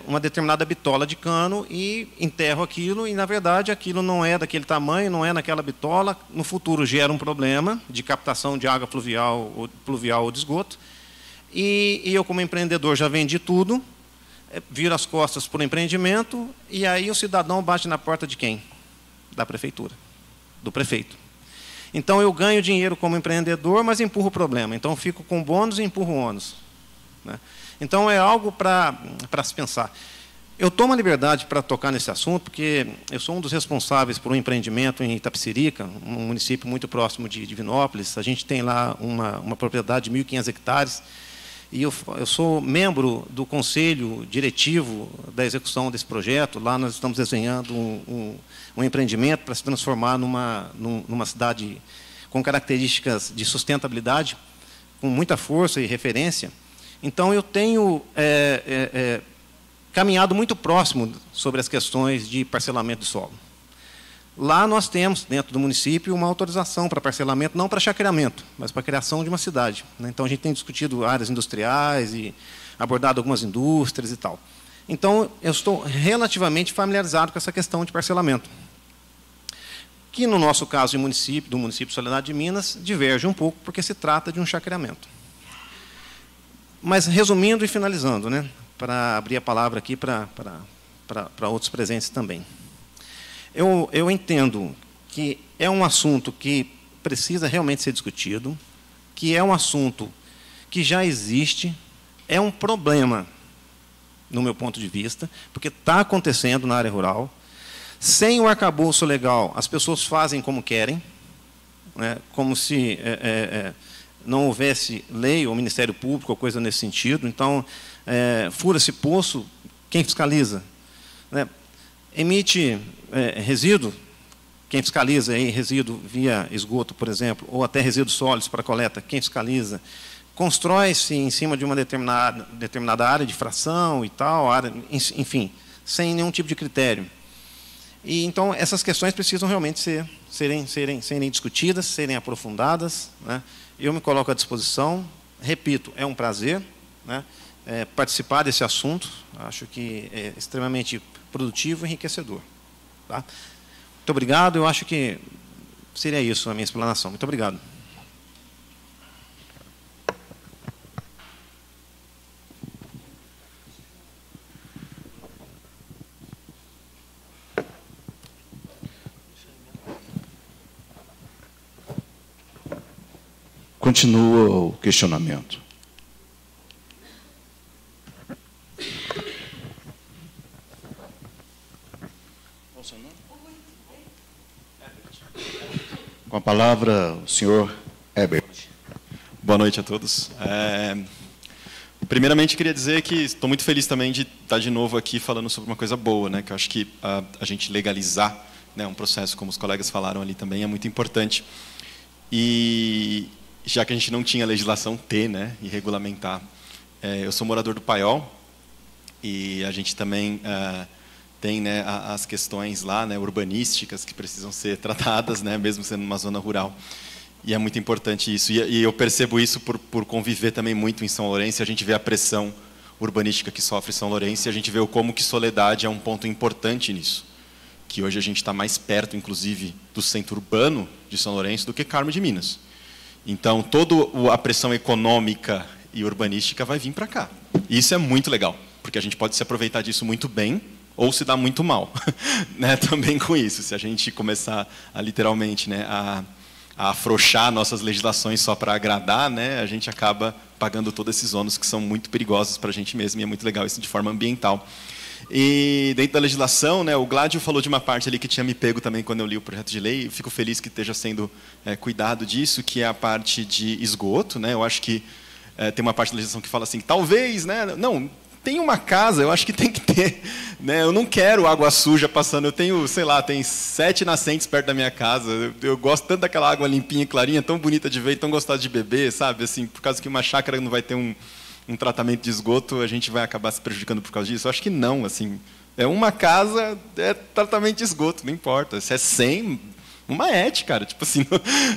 uma determinada bitola de cano e enterro aquilo, e, na verdade, aquilo não é daquele tamanho, não é naquela bitola, no futuro gera um problema de captação de água pluvial ou de esgoto, e eu, como empreendedor, já vendi tudo, viro as costas para o empreendimento, e aí o cidadão bate na porta de quem? Da prefeitura, do prefeito. Então, eu ganho dinheiro como empreendedor, mas empurro o problema. Então, eu fico com bônus e empurro o ônus, né? Então, é algo para se pensar. Eu tomo a liberdade para tocar nesse assunto, porque eu sou um dos responsáveis por um empreendimento em Itapecerica, um município muito próximo de Divinópolis. A gente tem lá uma propriedade de 1.500 hectares, e eu sou membro do conselho diretivo da execução desse projeto. Lá nós estamos desenhando um empreendimento para se transformar numa cidade com características de sustentabilidade, com muita força e referência. Então, eu tenho caminhado muito próximo sobre as questões de parcelamento de solo. Lá nós temos, dentro do município, uma autorização para parcelamento, não para chacreamento, mas para a criação de uma cidade, né? Então, a gente tem discutido áreas industriais e abordado algumas indústrias e tal. Então, eu estou relativamente familiarizado com essa questão de parcelamento, que, no nosso caso, do município de Soledade de Minas, diverge um pouco, porque se trata de um chacreamento. Mas, resumindo e finalizando, né, para abrir a palavra aqui para outros presentes também. Eu entendo que é um assunto que precisa realmente ser discutido, que é um assunto que já existe, é um problema, no meu ponto de vista, porque está acontecendo na área rural. Sem o arcabouço legal, as pessoas fazem como querem, né, como se não houvesse lei ou Ministério Público ou coisa nesse sentido. Então, fura-se poço, quem fiscaliza? Né? Emite resíduo, quem fiscaliza aí resíduo via esgoto, por exemplo, ou até resíduos sólidos para coleta, quem fiscaliza? Constrói-se em cima de uma determinada área de fração e tal, enfim, sem nenhum tipo de critério. E então essas questões precisam realmente serem discutidas, serem aprofundadas, né? Eu me coloco à disposição. Repito, é um prazer, né, participar desse assunto. Acho que é extremamente produtivo e enriquecedor. Tá? Muito obrigado. Eu acho que seria isso a minha explanação. Muito obrigado. Continua o questionamento. Com a palavra, o senhor Herbert. Boa noite a todos. Primeiramente, queria dizer que estou muito feliz também de estar de novo aqui falando sobre uma coisa boa, né? Que eu acho que a gente legalizar, né, um processo, como os colegas falaram ali também, é muito importante. E já que a gente não tinha legislação ter, né, e regulamentar. Eu sou morador do Paiol e a gente também tem, né, as questões lá, né, urbanísticas que precisam ser tratadas, né, mesmo sendo uma zona rural. E é muito importante isso. E eu percebo isso por conviver também muito em São Lourenço. A gente vê a pressão urbanística que sofre São Lourenço e a gente vê como que Soledade é um ponto importante nisso. Que hoje a gente está mais perto, inclusive, do centro urbano de São Lourenço do que Carmo de Minas. Então, toda a pressão econômica e urbanística vai vir para cá. E isso é muito legal, porque a gente pode se aproveitar disso muito bem ou se dar muito mal, né, também com isso. Se a gente começar a literalmente, né, a afrouxar nossas legislações só para agradar, né, a gente acaba pagando todos esses ônus que são muito perigosos para a gente mesmo, e é muito legal isso de forma ambiental. E dentro da legislação, né, o Gládio falou de uma parte ali que tinha me pego também quando eu li o projeto de lei. Eu fico feliz que esteja sendo cuidado disso, que é a parte de esgoto, né? Eu acho que tem uma parte da legislação que fala assim, talvez, né, não, tem uma casa, eu acho que tem que ter, né? Eu não quero água suja passando. Eu tenho, sei lá, tem 7 nascentes perto da minha casa. Eu gosto tanto daquela água limpinha, clarinha, tão bonita de ver, tão gostosa de beber, sabe? Assim, por causa que uma chácara não vai ter um tratamento de esgoto, a gente vai acabar se prejudicando por causa disso? Eu acho que não, assim. É uma casa, é tratamento de esgoto, não importa. Se é 100, uma ética, cara. Tipo assim,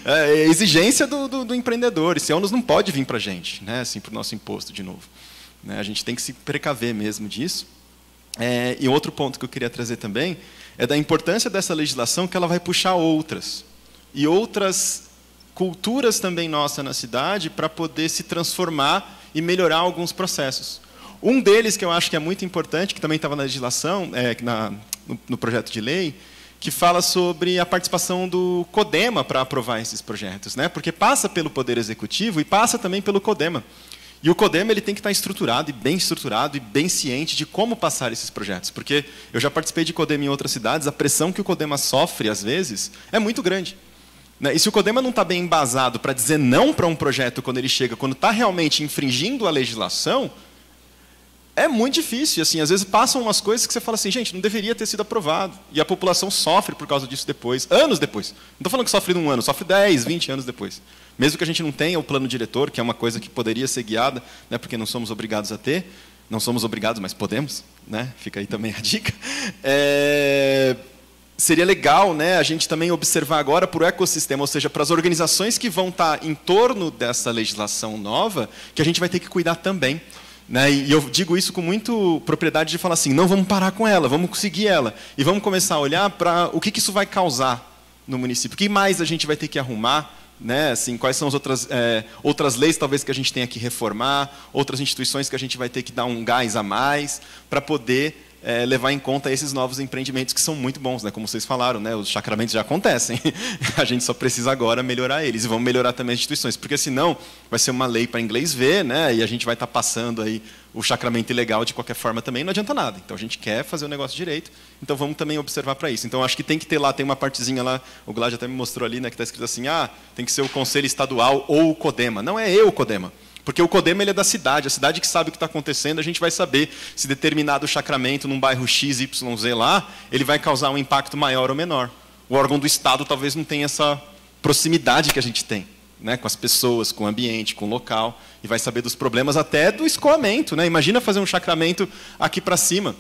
é exigência do empreendedor. Esse ônus não pode vir para a gente, né? Assim, para o nosso imposto, de novo. Né? A gente tem que se precaver mesmo disso. E outro ponto que eu queria trazer também é da importância dessa legislação, que ela vai puxar outras. E outras culturas também nossas na cidade para poder se transformar e melhorar alguns processos. Um deles que eu acho que é muito importante, que também estava na legislação, no projeto de lei, que fala sobre a participação do CODEMA para aprovar esses projetos, né? Porque passa pelo Poder Executivo e passa também pelo CODEMA. E o CODEMA ele tem que estar estruturado e bem ciente de como passar esses projetos. Porque eu já participei de CODEMA em outras cidades, a pressão que o CODEMA sofre, às vezes, é muito grande. E se o CODEMA não está bem embasado para dizer não para um projeto quando ele chega, quando está realmente infringindo a legislação, é muito difícil. Assim, às vezes passam umas coisas que você fala assim, gente, não deveria ter sido aprovado. E a população sofre por causa disso depois, anos depois. Não estou falando que sofre num ano, sofre 10, 20 anos depois. Mesmo que a gente não tenha o plano diretor, que é uma coisa que poderia ser guiada, né, porque não somos obrigados a ter. Não somos obrigados, mas podemos. Né? Fica aí também a dica. Seria legal, né, a gente também observar agora para o ecossistema, ou seja, para as organizações que vão estar em torno dessa legislação nova, que a gente vai ter que cuidar também. Né? E eu digo isso com muita propriedade de falar assim, não vamos parar com ela, vamos seguir ela. E vamos começar a olhar para o que isso vai causar no município. O que mais a gente vai ter que arrumar? Né? Assim, quais são as outras leis talvez que a gente tenha que reformar, outras instituições que a gente vai ter que dar um gás a mais para poder levar em conta esses novos empreendimentos que são muito bons, né? Como vocês falaram, né? Os sacramentos já acontecem. A gente só precisa agora melhorar eles e vamos melhorar também as instituições, porque senão vai ser uma lei para inglês ver, né? E a gente vai estar passando aí o sacramento ilegal de qualquer forma também, não adianta nada. Então a gente quer fazer o negócio direito, então vamos também observar para isso. Então acho que tem que ter lá, tem uma partezinha lá, o Gládio até me mostrou ali, né? Que está escrito assim, tem que ser o Conselho Estadual ou o CODEMA. Não é eu o CODEMA. Porque o CODEMA ele é da cidade, a cidade que sabe o que está acontecendo, a gente vai saber se determinado sacramento num bairro XYZ lá, ele vai causar um impacto maior ou menor. O órgão do Estado talvez não tenha essa proximidade que a gente tem, né, com as pessoas, com o ambiente, com o local, e vai saber dos problemas até do escoamento. Né? Imagina fazer um sacramento aqui para cima.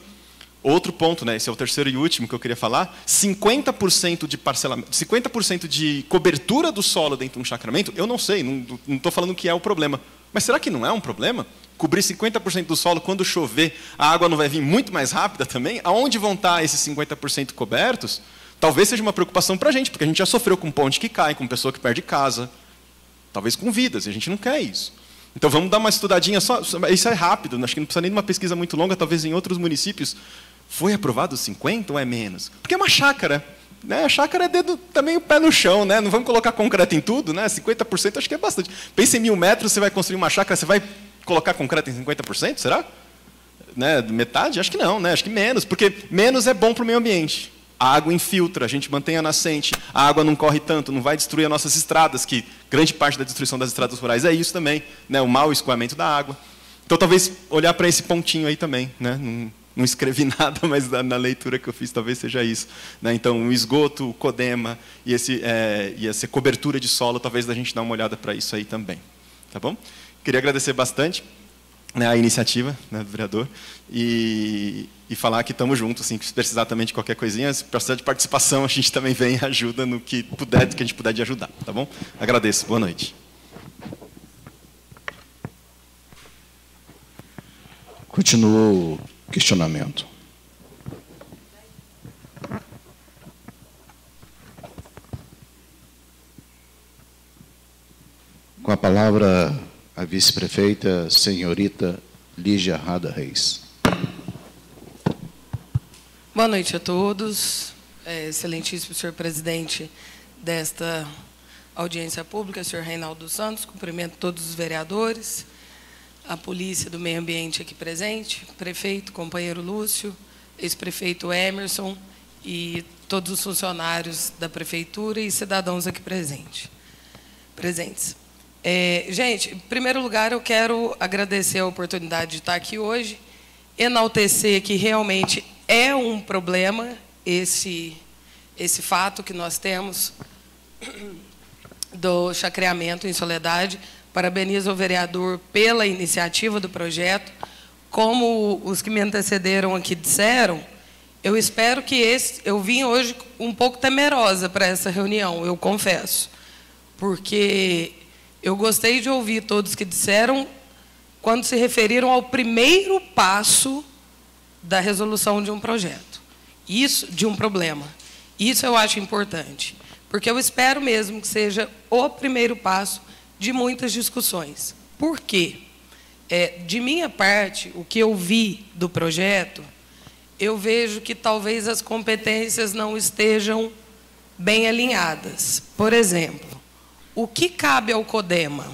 Outro ponto, né, esse é o terceiro e último que eu queria falar, 50% de parcelamento, 50% de cobertura do solo dentro de um chacramento, eu não sei, não estou falando que é o problema, mas será que não é um problema? Cobrir 50% do solo, quando chover, a água não vai vir muito mais rápida também? Aonde vão estar esses 50% cobertos? Talvez seja uma preocupação para a gente, porque a gente já sofreu com ponte que cai, com pessoa que perde casa, talvez com vidas, e a gente não quer isso. Então vamos dar uma estudadinha, isso é rápido, acho que não precisa nem de uma pesquisa muito longa, talvez em outros municípios. Foi aprovado 50 ou é menos? Porque é uma chácara. Né? A chácara é dedo, também o pé no chão. Né? Não vamos colocar concreto em tudo. Né? 50% acho que é bastante. Pensa em 1000 metros, você vai construir uma chácara, você vai colocar concreto em 50%? Será? Né? Metade? Acho que não. Né? Acho que menos. Porque menos é bom para o meio ambiente. A água infiltra, a gente mantém a nascente, a água não corre tanto, não vai destruir as nossas estradas, que grande parte da destruição das estradas rurais é isso também. Né? O mau escoamento da água. Então, talvez olhar para esse pontinho aí também. Né? Não escrevi nada, mas na leitura que eu fiz talvez seja isso. Né? Então, o esgoto, o CODEMA e essa cobertura de solo, talvez a gente dê uma olhada para isso aí também. Tá bom? Queria agradecer bastante, né, a iniciativa, né, do vereador e falar que estamos juntos, assim, se precisar também de qualquer coisinha, se precisar de participação, a gente também vem e ajuda no que puder, que a gente puder de ajudar. Tá bom? Agradeço. Boa noite. Continua o questionamento. Com a palavra, a vice-prefeita, senhorita Lígia Rada Reis. Boa noite a todos. Excelentíssimo senhor presidente desta audiência pública, senhor Reinaldo Santos, cumprimento todos os vereadores, a Polícia do Meio Ambiente aqui presente, prefeito, companheiro Lúcio, ex-prefeito Emerson e todos os funcionários da prefeitura e cidadãos aqui presentes. Gente, em primeiro lugar, eu quero agradecer a oportunidade de estar aqui hoje, enaltecer que realmente é um problema esse fato que nós temos do chacreamento em Soledade. Parabenizo o vereador pela iniciativa do projeto. Como os que me antecederam aqui disseram, eu espero que eu vim hoje um pouco temerosa para essa reunião, eu confesso, porque eu gostei de ouvir todos que disseram quando se referiram ao primeiro passo da resolução de um projeto, de um problema. Isso eu acho importante, porque eu espero mesmo que seja o primeiro passo de muitas discussões. Por quê? De minha parte, o que eu vi do projeto, eu vejo que talvez as competências não estejam bem alinhadas. Por exemplo, o que cabe ao CODEMA?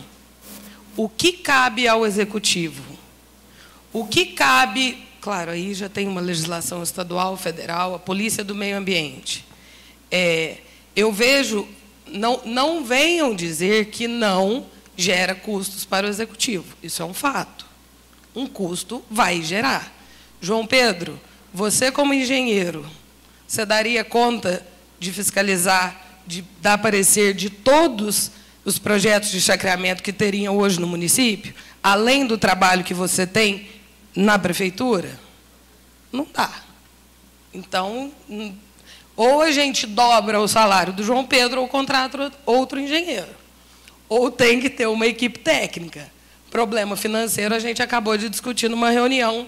O que cabe ao Executivo? O que cabe... Claro, aí já tem uma legislação estadual, federal, a Polícia do Meio Ambiente. Eu vejo... Não venham dizer que não gera custos para o Executivo. Isso é um fato. Um custo vai gerar. João Pedro, você como engenheiro, você daria conta de fiscalizar, de dar parecer de todos os projetos de chacreamento que teriam hoje no município, além do trabalho que você tem na prefeitura? Não dá. Então, ou a gente dobra o salário do João Pedro ou contrata outro engenheiro. Ou tem que ter uma equipe técnica. Problema financeiro a gente acabou de discutir numa reunião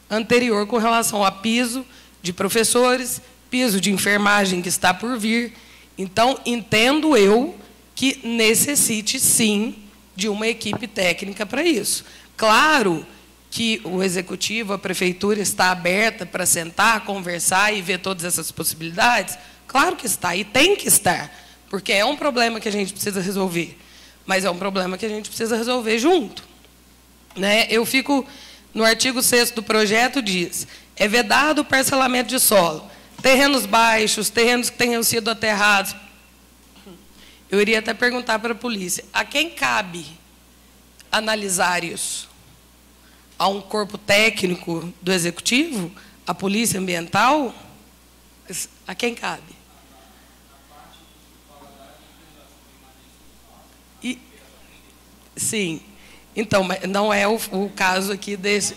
anterior com relação a piso de professores, piso de enfermagem que está por vir. Então, entendo eu que necessite, sim, de uma equipe técnica para isso. Claro que o Executivo, a Prefeitura, está aberta para sentar, conversar e ver todas essas possibilidades? Claro que está, e tem que estar, porque é um problema que a gente precisa resolver, mas é um problema que a gente precisa resolver junto. Né? Eu fico, no artigo 6º do projeto, diz, é vedado o parcelamento de solo, terrenos baixos, terrenos que tenham sido aterrados. Eu iria até perguntar para a polícia, a quem cabe analisar isso? A um corpo técnico do Executivo? A Polícia Ambiental? A quem cabe? Sim. Então, não é o caso aqui desse...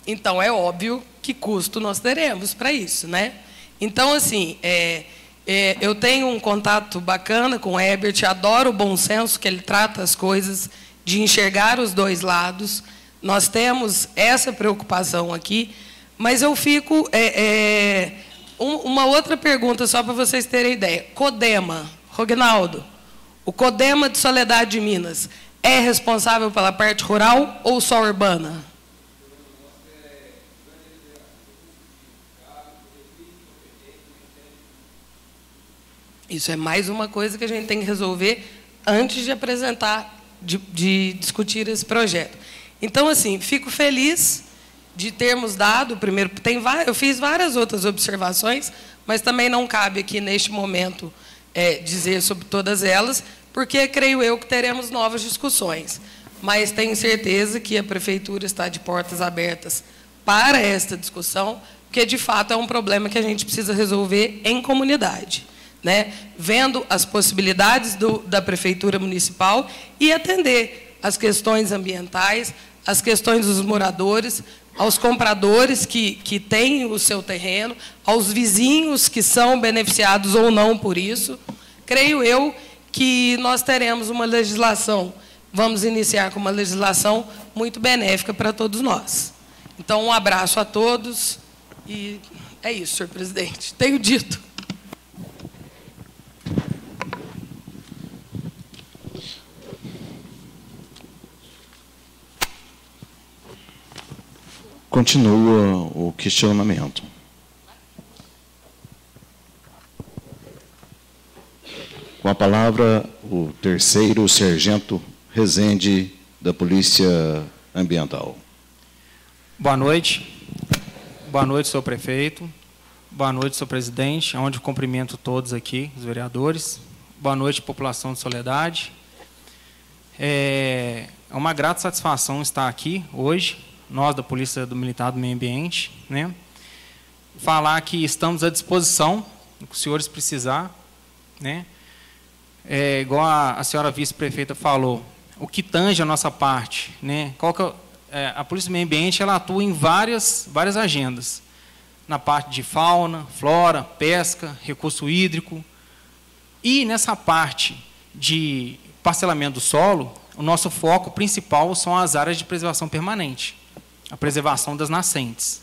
Então, é óbvio que custo nós teremos para isso, né? Então, assim, eu tenho um contato bacana com o Herbert, adoro o bom senso que ele trata as coisas, de enxergar os dois lados. Nós temos essa preocupação aqui, mas eu fico... uma outra pergunta, só para vocês terem ideia. CODEMA, Rognaldo, o CODEMA de Soledade de Minas é responsável pela parte rural ou só urbana? Isso é mais uma coisa que a gente tem que resolver antes de apresentar, de discutir esse projeto. Então, assim, fico feliz de termos dado, primeiro, eu fiz várias outras observações, mas também não cabe aqui, neste momento, dizer sobre todas elas, porque creio eu que teremos novas discussões. Mas tenho certeza que a Prefeitura está de portas abertas para esta discussão, porque, de fato, é um problema que a gente precisa resolver em comunidade, né? Vendo as possibilidades da Prefeitura Municipal e atender as questões ambientais, as questões dos moradores, aos compradores que têm o seu terreno, aos vizinhos que são beneficiados ou não por isso. Creio eu que nós teremos uma legislação, vamos iniciar com uma legislação muito benéfica para todos nós. Então, um abraço a todos e é isso, senhor presidente. Tenho dito. Continua o questionamento. Com a palavra, o terceiro sargento Rezende, da Polícia Ambiental. Boa noite. Boa noite, senhor prefeito. Boa noite, senhor presidente, onde cumprimento todos aqui, os vereadores. Boa noite, população de Soledade. É uma grata satisfação estar aqui hoje, nós da Polícia Militar do Meio Ambiente, né? Falar que estamos à disposição, o que os senhores precisar, né? Igual a senhora vice-prefeita falou, o que tange a nossa parte, né? A Polícia do Meio Ambiente ela atua em várias agendas, na parte de fauna, flora, pesca, recurso hídrico, e nessa parte de parcelamento do solo, o nosso foco principal são as áreas de preservação permanente, a preservação das nascentes.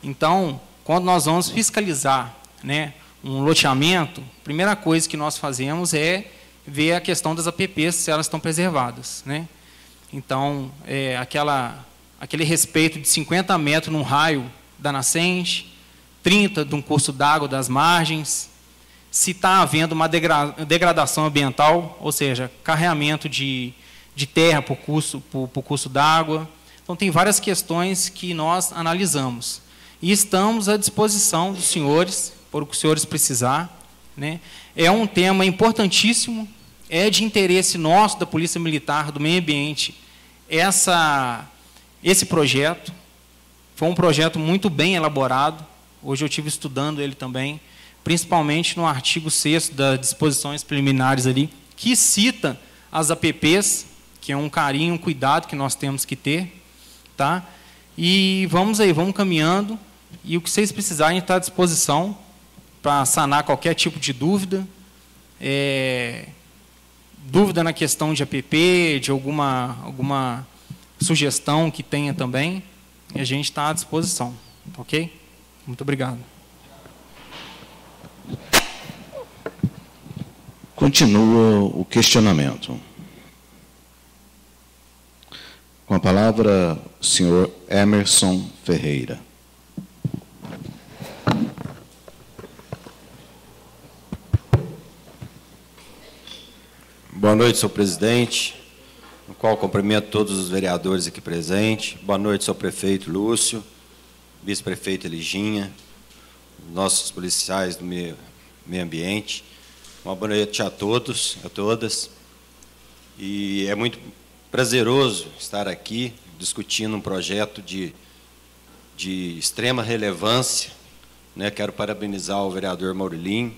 Então, quando nós vamos fiscalizar, né, um loteamento, a primeira coisa que nós fazemos é ver a questão das APPs, se elas estão preservadas, né? Então, aquele respeito de 50 metros num raio da nascente, 30 de um curso d'água das margens, se está havendo uma degradação ambiental, ou seja, carreamento de terra por curso d'água. Então, tem várias questões que nós analisamos. E estamos à disposição dos senhores, por o que os senhores precisar, né? É um tema importantíssimo, é de interesse nosso, da Polícia Militar, do Meio Ambiente, esse projeto. Foi um projeto muito bem elaborado, hoje eu estive estudando ele também, principalmente no artigo 6º das disposições preliminares ali, que cita as APPs, que é um carinho, um cuidado que nós temos que ter, tá? E vamos caminhando, e o que vocês precisarem está à disposição para sanar qualquer tipo de dúvida, dúvida na questão de APP, de alguma sugestão que tenha também, e a gente está à disposição, ok? Muito obrigado. Continua o questionamento. Com a palavra, o senhor Emerson Ferreira. Boa noite, senhor presidente, no qual cumprimento todos os vereadores aqui presentes. Boa noite, senhor prefeito Lúcio, vice-prefeito Eliginha, nossos policiais do meio ambiente. Uma boa noite a todos, a todas. E é muito prazeroso estar aqui discutindo um projeto de extrema relevância, né? Quero parabenizar o vereador Maurilinho.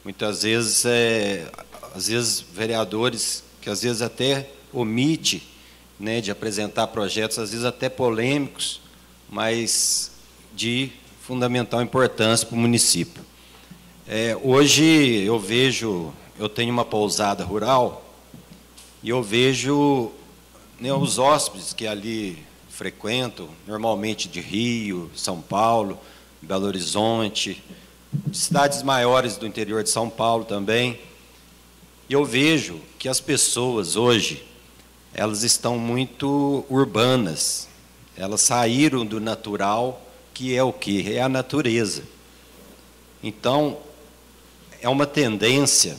Muitas vezes, vereadores que às vezes até omite, né, de apresentar projetos, às vezes até polêmicos, mas de fundamental importância para o município. Hoje eu tenho uma pousada rural e eu vejo, né, os hóspedes que ali frequentam, normalmente de Rio, São Paulo, Belo Horizonte, de cidades maiores do interior de São Paulo também. E eu vejo que as pessoas hoje, elas estão muito urbanas. Elas saíram do natural, que é o quê? É a natureza. Então, é uma tendência,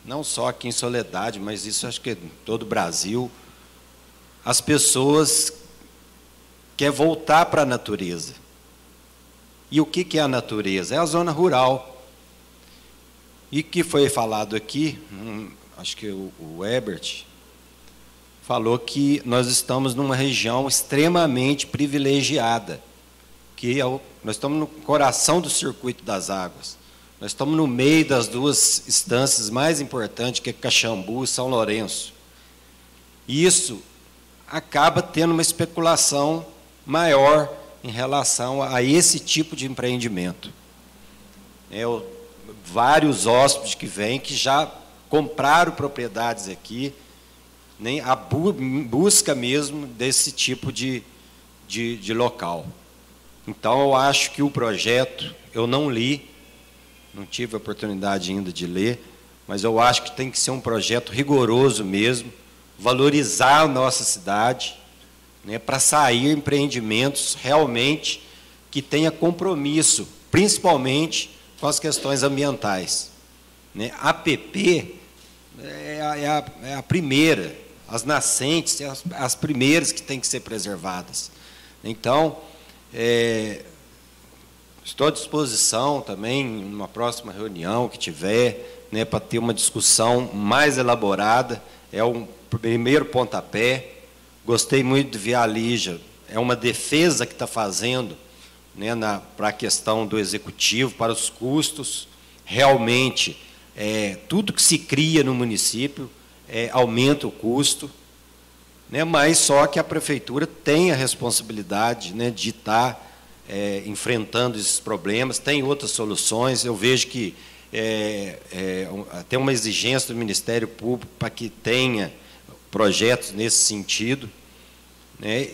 não só aqui em Soledade, mas isso acho que em todo o Brasil, as pessoas querem voltar para a natureza. E o que é a natureza? É a zona rural. E que foi falado aqui, acho que o Herbert falou que nós estamos numa região extremamente privilegiada, que nós estamos no coração do circuito das águas. Nós estamos no meio das duas instâncias mais importantes, que é Caxambu e São Lourenço. E isso acaba tendo uma especulação maior em relação a esse tipo de empreendimento. Vários hóspedes que vêm, que já compraram propriedades aqui, nem a busca mesmo desse tipo de local. Então, eu acho que o projeto, eu não li, não tive a oportunidade ainda de ler, mas eu acho que tem que ser um projeto rigoroso mesmo, valorizar a nossa cidade, né, para sair empreendimentos realmente que tenha compromisso, principalmente com as questões ambientais. Né? A APP é a primeira, as nascentes, as primeiras que têm que ser preservadas. Então, estou à disposição também, numa próxima reunião que tiver, né, para ter uma discussão mais elaborada. É um primeiro pontapé. Gostei muito de ver a Lígia, é uma defesa que está fazendo, né, para a questão do executivo, para os custos. Realmente, tudo que se cria no município aumenta o custo, né, mas só que a prefeitura tem a responsabilidade, né, de estar enfrentando esses problemas, tem outras soluções. Eu vejo que tem uma exigência do Ministério Público para que tenha projetos nesse sentido, né?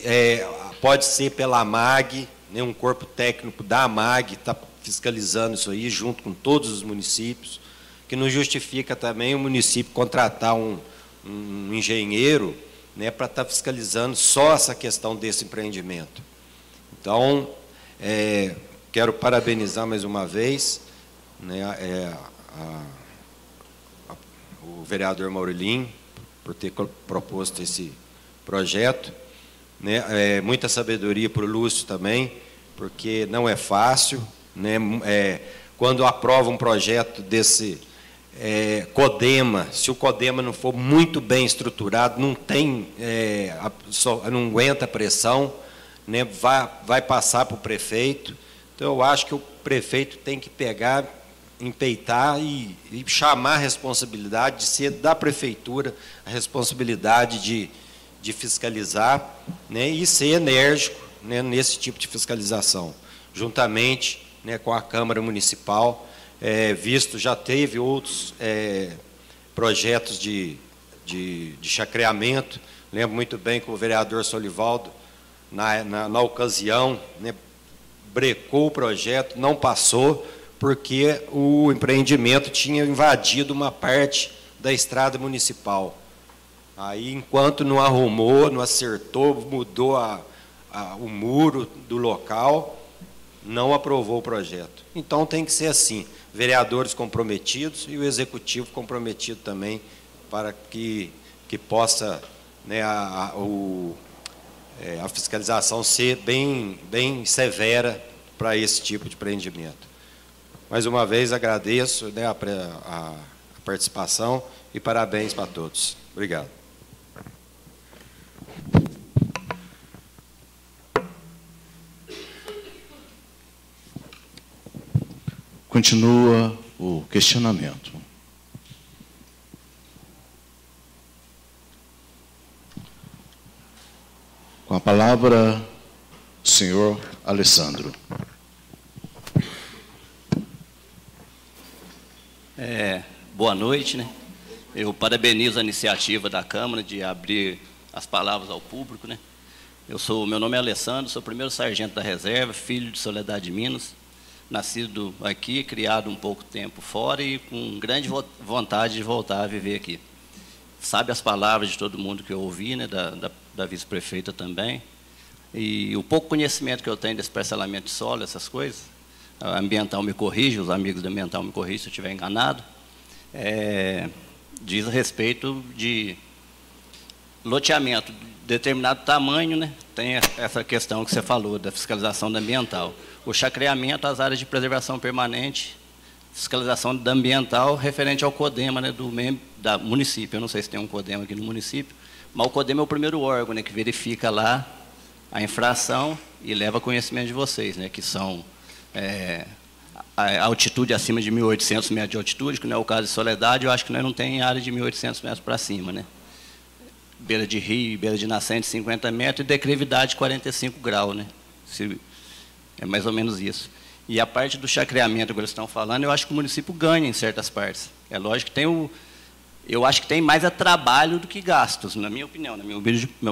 Pode ser pela AMAG, né, um corpo técnico da AMAG está fiscalizando isso aí, junto com todos os municípios, que não justifica também o município contratar um engenheiro, né, para estar fiscalizando só essa questão desse empreendimento. Então, quero parabenizar mais uma vez, né, o vereador Maurilim por ter proposto esse projeto, né, muita sabedoria para o Lúcio também, porque não é fácil, né, quando aprova um projeto desse CODEMA, se o CODEMA não for muito bem estruturado, não aguenta a pressão, né, vai passar para o prefeito. Então, eu acho que o prefeito tem que pegar, empeitar e chamar a responsabilidade de ser da prefeitura, a responsabilidade de fiscalizar, né, e ser enérgico, né, nesse tipo de fiscalização, juntamente, né, com a Câmara Municipal, visto, já teve outros projetos de chacreamento. Lembro muito bem que o vereador Solivaldo, na ocasião, né, brecou o projeto, não passou, porque o empreendimento tinha invadido uma parte da estrada municipal. Aí, enquanto não arrumou, não acertou, mudou o muro do local, não aprovou o projeto. Então, tem que ser assim, vereadores comprometidos e o executivo comprometido também, para que possa, né, a fiscalização ser bem severa para esse tipo de empreendimento. Mais uma vez, agradeço, né, a participação e parabéns para todos. Obrigado. Continua o questionamento. Com a palavra, o senhor Alessandro. Boa noite, né? Eu parabenizo a iniciativa da Câmara de abrir as palavras ao público, né? Meu nome é Alessandro, sou o primeiro sargento da reserva, filho de Soledade de Minas, nascido aqui, criado um pouco tempo fora e com grande vontade de voltar a viver aqui. Sabe as palavras de todo mundo que eu ouvi, né? Da vice-prefeita também. E o pouco conhecimento que eu tenho desse parcelamento de solo, essas coisas, a ambiental me corrige, os amigos da ambiental me corrigem se eu estiver enganado, diz a respeito de loteamento de determinado tamanho, né? Tem essa questão que você falou, da fiscalização da ambiental. O chacreamento, as áreas de preservação permanente, fiscalização da ambiental referente ao CODEMA, né, da município. Eu não sei se tem um CODEMA aqui no município, mas o CODEMA é o primeiro órgão, né, que verifica lá a infração e leva conhecimento de vocês, né, que são a altitude acima de 1.800 metros de altitude, que não é o caso de Soledade. Eu acho que nós não tem área de 1.800 metros para cima, né? Beira de rio, beira de nascente 50 metros e declividade 45 graus, né? É mais ou menos isso. E a parte do chacreamento que eles estão falando, eu acho que o município ganha em certas partes. É lógico que tem eu acho que tem mais trabalho do que gastos, na minha opinião, na minha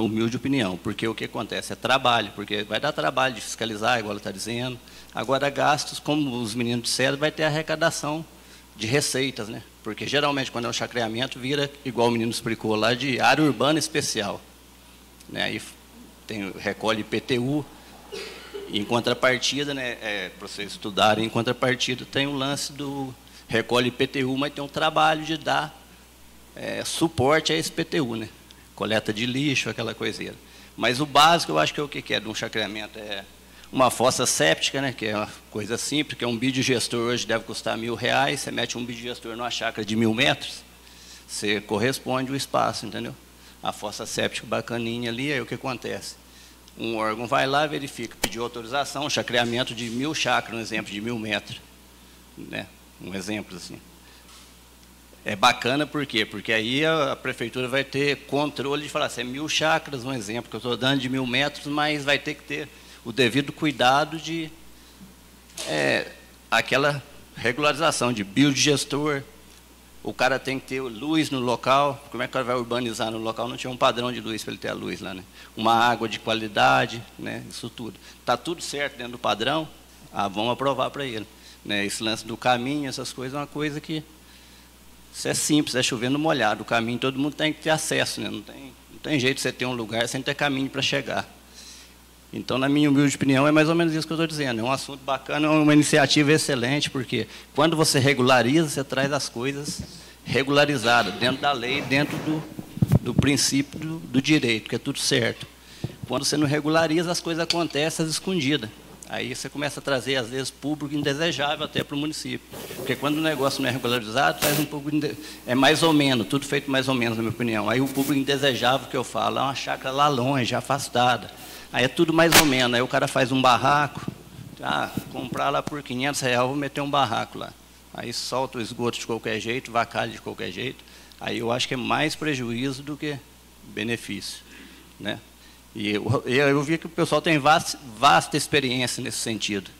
humilde opinião, porque o que acontece é trabalho, porque vai dar trabalho de fiscalizar, igual ela está dizendo. Agora, gastos, como os meninos disseram, vai ter arrecadação de receitas, né? Porque geralmente quando é um chacreamento vira, igual o menino explicou lá, de área urbana especial, né? Aí recolhe IPTU, em contrapartida, né, para vocês estudarem, em contrapartida tem o lance do recolhe IPTU, mas tem um trabalho de dar suporte a esse IPTU, né? Coleta de lixo, aquela coisinha. Mas o básico, eu acho que é o que é de um chacreamento, uma fossa séptica, né, que é uma coisa simples, que é um biodigestor hoje deve custar R$1.000, você mete um biodigestor numa chácara de 1.000 metros, você corresponde o espaço, entendeu? A fossa séptica bacaninha ali, aí o que acontece? Um órgão vai lá, verifica, pediu autorização, um chacreamento de 1.000 chácaras, um exemplo de 1.000 metros, né? Um exemplo assim. É bacana por quê? Porque aí a prefeitura vai ter controle de falar, se é 1.000 chácaras, um exemplo que eu estou dando de 1.000 metros, mas vai ter que ter o devido cuidado de aquela regularização de biodigestor. O cara tem que ter luz no local. Como é que o cara vai urbanizar no local? Não tinha um padrão de luz para ele ter a luz lá, né? Uma água de qualidade, né? Isso tudo. Está tudo certo dentro do padrão? Vamos aprovar para ele, né? Esse lance do caminho, essas coisas, é uma coisa que isso é simples, é chovendo molhado. O caminho todo mundo tem que ter acesso, né? Não tem jeito de você ter um lugar sem ter caminho para chegar. Então, na minha humilde opinião, é mais ou menos isso que eu estou dizendo. É um assunto bacana, é uma iniciativa excelente, porque quando você regulariza, você traz as coisas regularizadas, dentro da lei, dentro do princípio do direito, que é tudo certo. Quando você não regulariza, as coisas acontecem às escondidas. Aí você começa a trazer, às vezes, público indesejável até para o município. Porque quando o negócio não é regularizado, traz um pouco é mais ou menos, tudo feito mais ou menos, na minha opinião. Aí o público indesejável que eu falo, é uma chácara lá longe, afastada. Aí é tudo mais ou menos. Aí o cara faz um barraco, comprar lá por R$500, vou meter um barraco lá. Aí solta o esgoto de qualquer jeito, vacalha de qualquer jeito. Aí eu acho que é mais prejuízo do que benefício, né? E eu vi que o pessoal tem vasta experiência nesse sentido,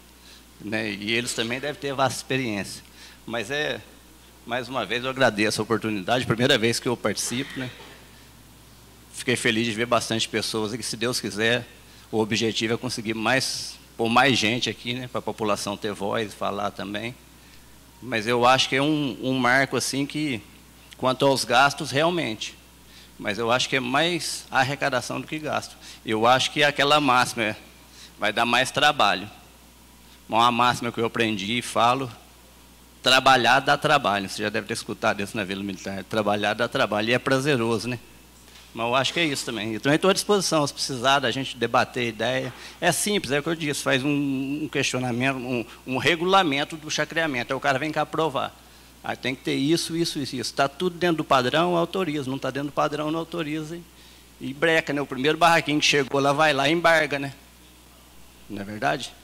né? E eles também devem ter vasta experiência. Mas mais uma vez, eu agradeço a oportunidade, primeira vez que eu participo, né? Fiquei feliz de ver bastante pessoas aqui. Se Deus quiser, o objetivo é conseguir pôr mais gente aqui, né? Para a população ter voz e falar também. Mas eu acho que é um marco assim que, quanto aos gastos, realmente. Mas eu acho que é mais arrecadação do que gasto. Eu acho que aquela máxima vai dar mais trabalho. Uma máxima que eu aprendi e falo, trabalhar dá trabalho. Você já deve ter escutado isso na Vila Militar. Trabalhar dá trabalho e é prazeroso, né? Mas eu acho que é isso também. Então, estou à disposição, se precisar da gente debater ideia. É simples, é o que eu disse, faz um questionamento, um regulamento do chacreamento. Aí o cara vem cá provar. Aí tem que ter isso, isso, isso, isso. Está tudo dentro do padrão, autoriza. Não está dentro do padrão, não autoriza. E breca, né? O primeiro barraquinho que chegou lá, vai lá e embarga, né? Não é verdade?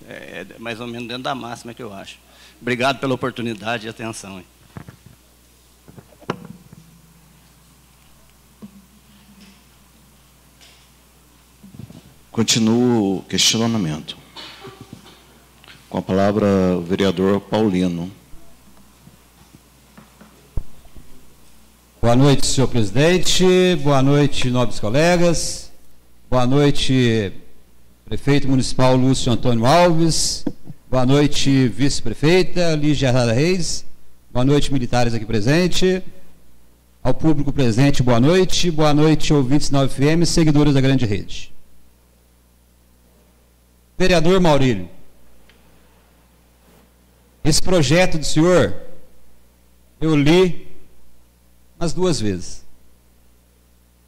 É mais ou menos dentro da máxima que eu acho. Obrigado pela oportunidade e atenção. Continuo o questionamento. Com a palavra, o vereador Paulino. Boa noite, senhor presidente. Boa noite, nobres colegas. Boa noite, prefeito municipal Lúcio Antônio Alves. Boa noite, vice-prefeita Lígia Herrera Reis. Boa noite, militares aqui presentes. Ao público presente, boa noite. Boa noite, ouvintes da UFM, seguidores da grande rede. Vereador Maurílio, esse projeto do senhor, eu li umas 2 vezes.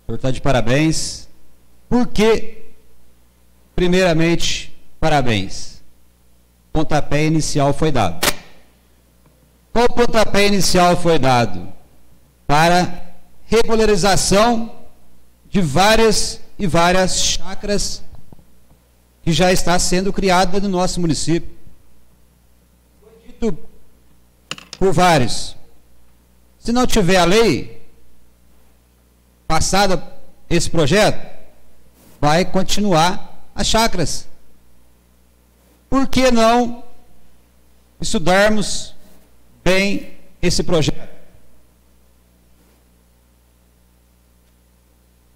O senhor está de parabéns. Por que, primeiramente, parabéns? O pontapé inicial foi dado. Qual pontapé inicial foi dado? Para regularização de várias e várias chácaras que já está sendo criada no nosso município. Foi dito por vários. Se não tiver a lei passada, esse projeto vai continuar as chácaras. Por que não estudarmos bem esse projeto?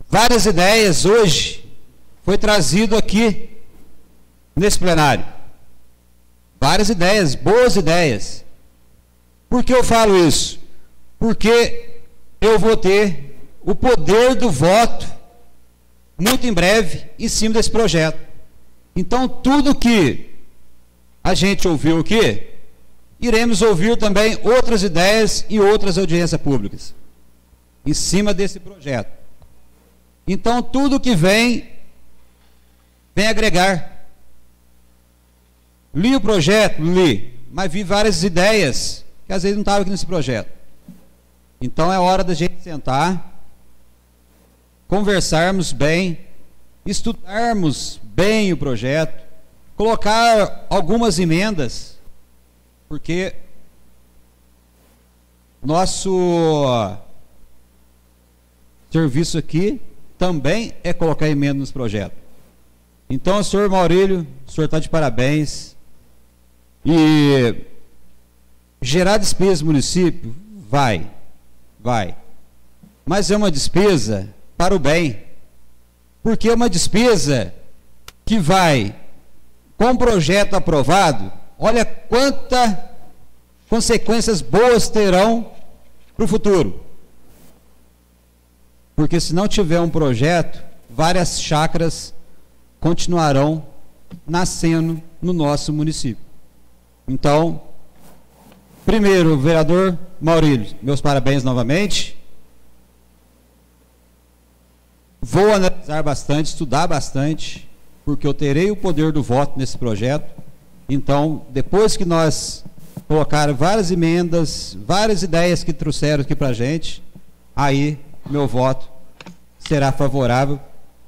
Várias ideias hoje foi trazido aqui nesse plenário. Várias ideias, boas ideias. Por que eu falo isso? Porque eu vou ter o poder do voto muito em breve em cima desse projeto. Então, tudo que a gente ouviu aqui, iremos ouvir também outras ideias e outras audiências públicas em cima desse projeto. Então, tudo que vem agregar. Li o projeto? Li, mas vi várias ideias que às vezes não estavam aqui nesse projeto. Então, é hora da gente sentar, conversarmos bem, estudarmos bem o projeto, colocar algumas emendas, porque nosso serviço aqui também é colocar emenda nos projetos. Então, senhor Maurílio, o senhor está de parabéns. E gerar despesa no município? Vai. Mas é uma despesa para o bem. Porque é uma despesa que vai, com o projeto aprovado, olha quantas consequências boas terão para o futuro. Porque se não tiver um projeto, várias chácaras continuarão nascendo no nosso município. Então, primeiro, vereador Maurílio, meus parabéns novamente. Vou analisar bastante, estudar bastante, porque eu terei o poder do voto nesse projeto. Então, depois que nós colocarmos várias emendas, várias ideias que trouxeram aqui para a gente, aí meu voto será favorável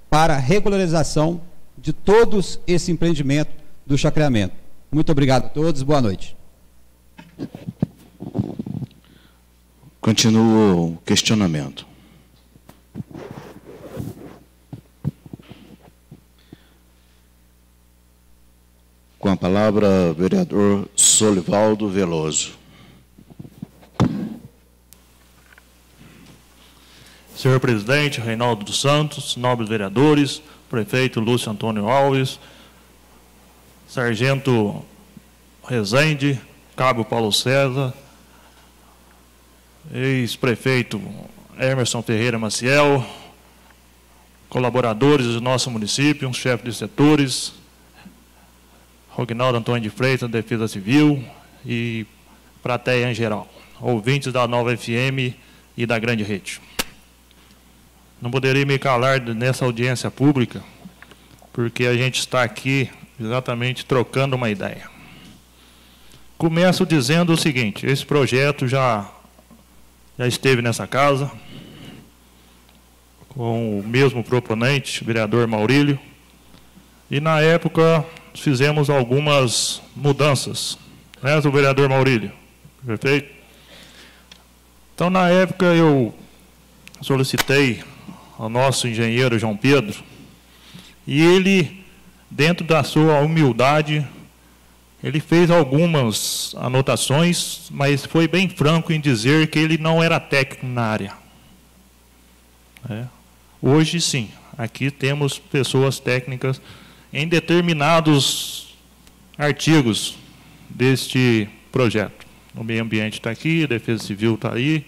para a regularização de todos esse empreendimento do chacreamento. Muito obrigado a todos, boa noite. Continua o questionamento. Com a palavra, vereador Solivaldo Veloso. Senhor presidente, Reinaldo dos Santos, nobres vereadores, prefeito Lúcio Antônio Alves, sargento Rezende, cabo Paulo César, ex-prefeito Emerson Ferreira Maciel, colaboradores do nosso município, chefe de setores, Rognaldo Antônio de Freitas, Defesa Civil e plateia em geral, ouvintes da Nova FM e da grande rede. Não poderia me calar nessa audiência pública, porque a gente está aqui exatamente trocando uma ideia. Começo dizendo o seguinte: esse projeto já esteve nessa casa, com o mesmo proponente, o vereador Maurílio, e na época fizemos algumas mudanças. Não é, o vereador Maurílio? Perfeito? Então, na época, eu solicitei ao nosso engenheiro João Pedro, e ele, dentro da sua humildade, ele fez algumas anotações, mas foi bem franco em dizer que ele não era técnico na área. né? Hoje, sim, aqui temos pessoas técnicas em determinados artigos deste projeto. O meio ambiente está aqui, a defesa civil está aí,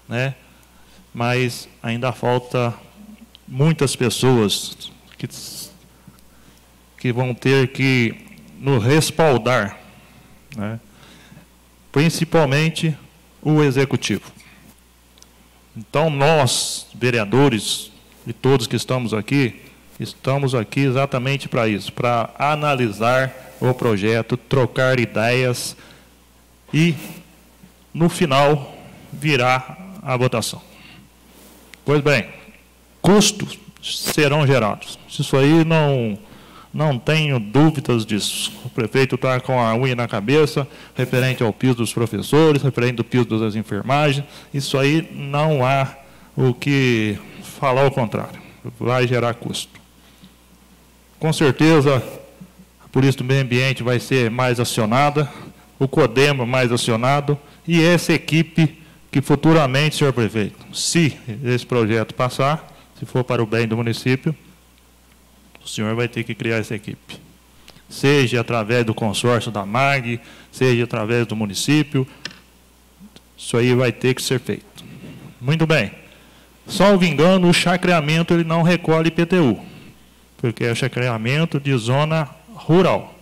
né? Mas ainda falta muitas pessoas que vão ter que nos respaldar, né? Principalmente o executivo. Então, nós, vereadores e todos que estamos aqui exatamente para isso, para analisar o projeto, trocar ideias e, no final, virar a votação. Pois bem, custos serão gerados. Isso aí não tenho dúvidas disso. O prefeito está com a unha na cabeça, referente ao piso dos professores, referente ao piso das enfermagens. Isso aí não há o que falar ao contrário. Vai gerar custo. Com certeza, a Polícia do Meio Ambiente vai ser mais acionada, o CODEMA mais acionado, e essa equipe que futuramente, senhor prefeito, se esse projeto passar, se for para o bem do município, o senhor vai ter que criar essa equipe. Seja através do consórcio da MAG, seja através do município, isso aí vai ter que ser feito. Muito bem. Salvo engano, o chacreamento ele não recolhe IPTU, porque é chacreamento de zona rural.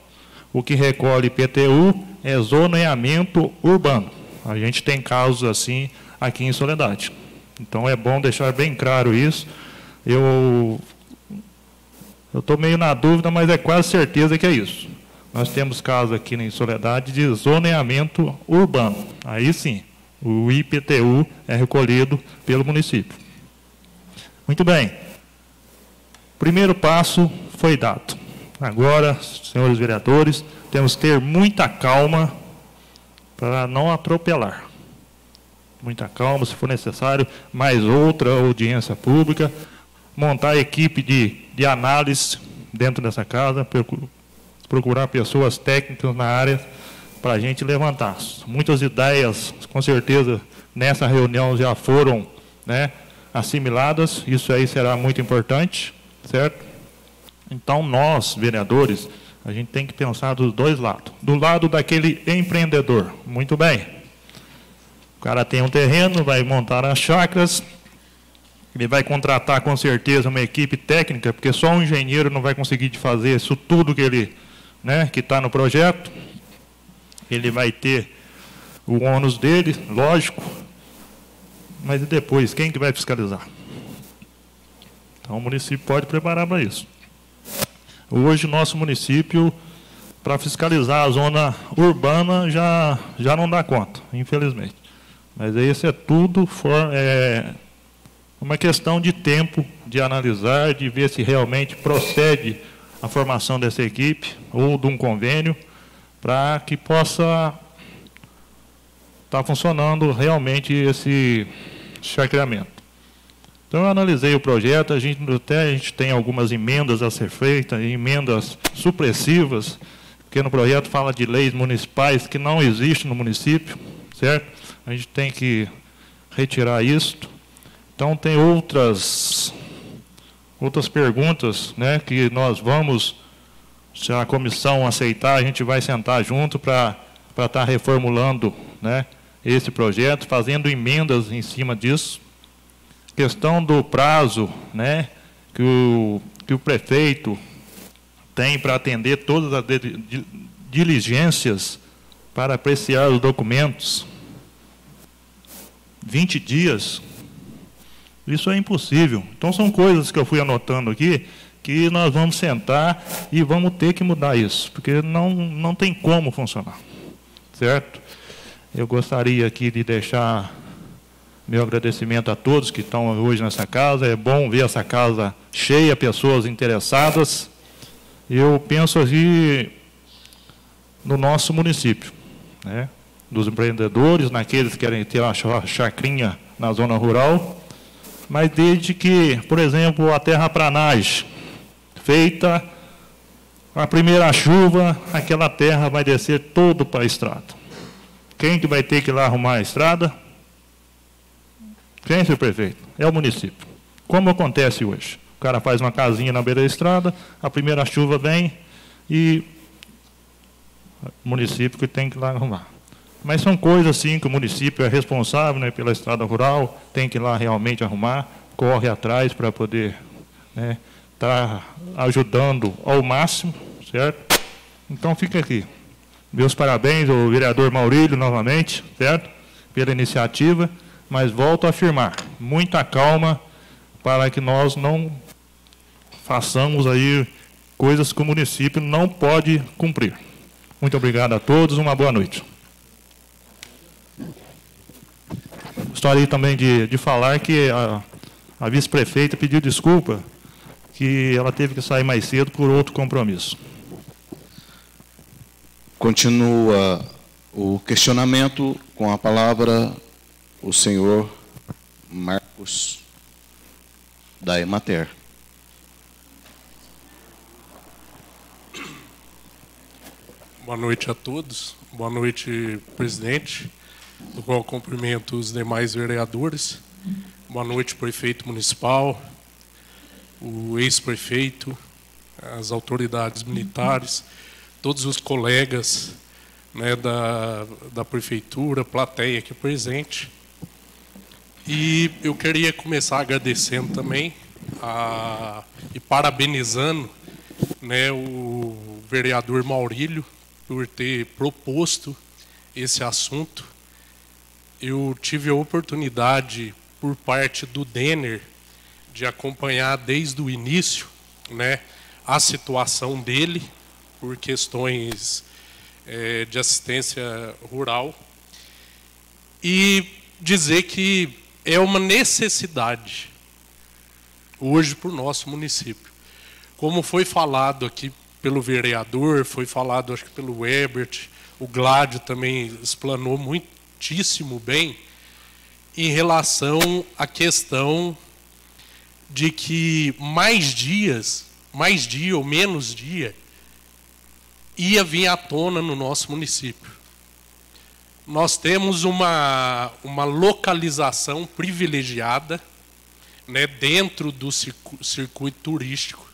O que recolhe IPTU é zoneamento urbano. A gente tem casos assim aqui em Soledade. Então é bom deixar bem claro isso. Eu estou meio na dúvida, mas é quase certeza que é isso. Nós temos casos aqui em Soledade de zoneamento urbano. Aí sim, o IPTU é recolhido pelo município. Muito bem. Primeiro passo foi dado. Agora, senhores vereadores, temos que ter muita calma para não atropelar. Muita calma, se for necessário, mais outra audiência pública, montar a equipe de análise dentro dessa casa, procurar pessoas técnicas na área para a gente levantar. Muitas ideias, com certeza, nessa reunião já foram, né, assimiladas, isso aí será muito importante, certo? Então, nós, vereadores, a gente tem que pensar dos dois lados. Do lado daquele empreendedor, muito bem. O cara tem um terreno, vai montar as chácaras, ele vai contratar com certeza uma equipe técnica, porque só um engenheiro não vai conseguir fazer isso tudo que ele, né, que está no projeto. Ele vai ter o ônus dele, lógico, mas e depois, quem que vai fiscalizar? Então o município pode preparar para isso. Hoje, nosso município, para fiscalizar a zona urbana, já não dá conta, infelizmente. Mas isso é tudo uma questão de tempo, de analisar, de ver se realmente procede a formação dessa equipe, ou de um convênio, para que possa estar funcionando realmente esse chacreamento. Então, eu analisei o projeto, a gente tem algumas emendas a ser feitas, emendas supressivas, porque no projeto fala de leis municipais que não existem no município, certo? A gente tem que retirar isso. Então, tem outras perguntas, né, que nós vamos, se a comissão aceitar, a gente vai sentar junto para estar reformulando, né, esse projeto, fazendo emendas em cima disso. Questão do prazo, né, que o prefeito tem para atender todas as diligências para apreciar os documentos. 20 dias, isso é impossível. Então, são coisas que eu fui anotando aqui, que nós vamos sentar e vamos ter que mudar isso, porque não tem como funcionar, certo? Eu gostaria aqui de deixar meu agradecimento a todos que estão hoje nessa casa. É bom ver essa casa cheia, pessoas interessadas. Eu penso aqui no nosso município, né? Dos empreendedores, naqueles que querem ter uma chacrinha na zona rural, mas desde que, por exemplo, a terraplanagem feita, a primeira chuva, aquela terra vai descer todo para a estrada. Quem que vai ter que ir lá arrumar a estrada? Quem, senhor prefeito? É o município. como acontece hoje. O cara faz uma casinha na beira da estrada, a primeira chuva vem e o município que tem que ir lá arrumar. Mas são coisas assim que o município é responsável, né, pela estrada rural, tem que ir lá realmente arrumar, corre atrás para poder estar ajudando ao máximo, certo? Então fica aqui. Meus parabéns ao vereador Maurílio novamente, certo? Pela iniciativa, mas volto a afirmar, muita calma para que nós não façamos aí coisas que o município não pode cumprir. Muito obrigado a todos, uma boa noite. Gostaria também de falar que a vice-prefeita pediu desculpa, que ela teve que sair mais cedo por outro compromisso. Continua o questionamento com a palavra o senhor Marcos da Emater. Boa noite a todos. Boa noite, presidente, do qual cumprimento os demais vereadores. Boa noite, prefeito municipal, o ex-prefeito, as autoridades militares, todos os colegas, né, da prefeitura, plateia aqui presente. E eu queria começar agradecendo também e parabenizando, né, o vereador Maurílio por ter proposto esse assunto. Eu tive a oportunidade, por parte do Denner, de acompanhar desde o início, né, a situação dele, por questões de assistência rural, e dizer que é uma necessidade hoje para o nosso município. Como foi falado aqui pelo vereador, foi falado acho que pelo Herbert, o Gládio também explanou muitíssimo bem em relação à questão de que mais dia ou menos dia, ia vir à tona no nosso município. Nós temos uma localização privilegiada, né, dentro do circuito turístico.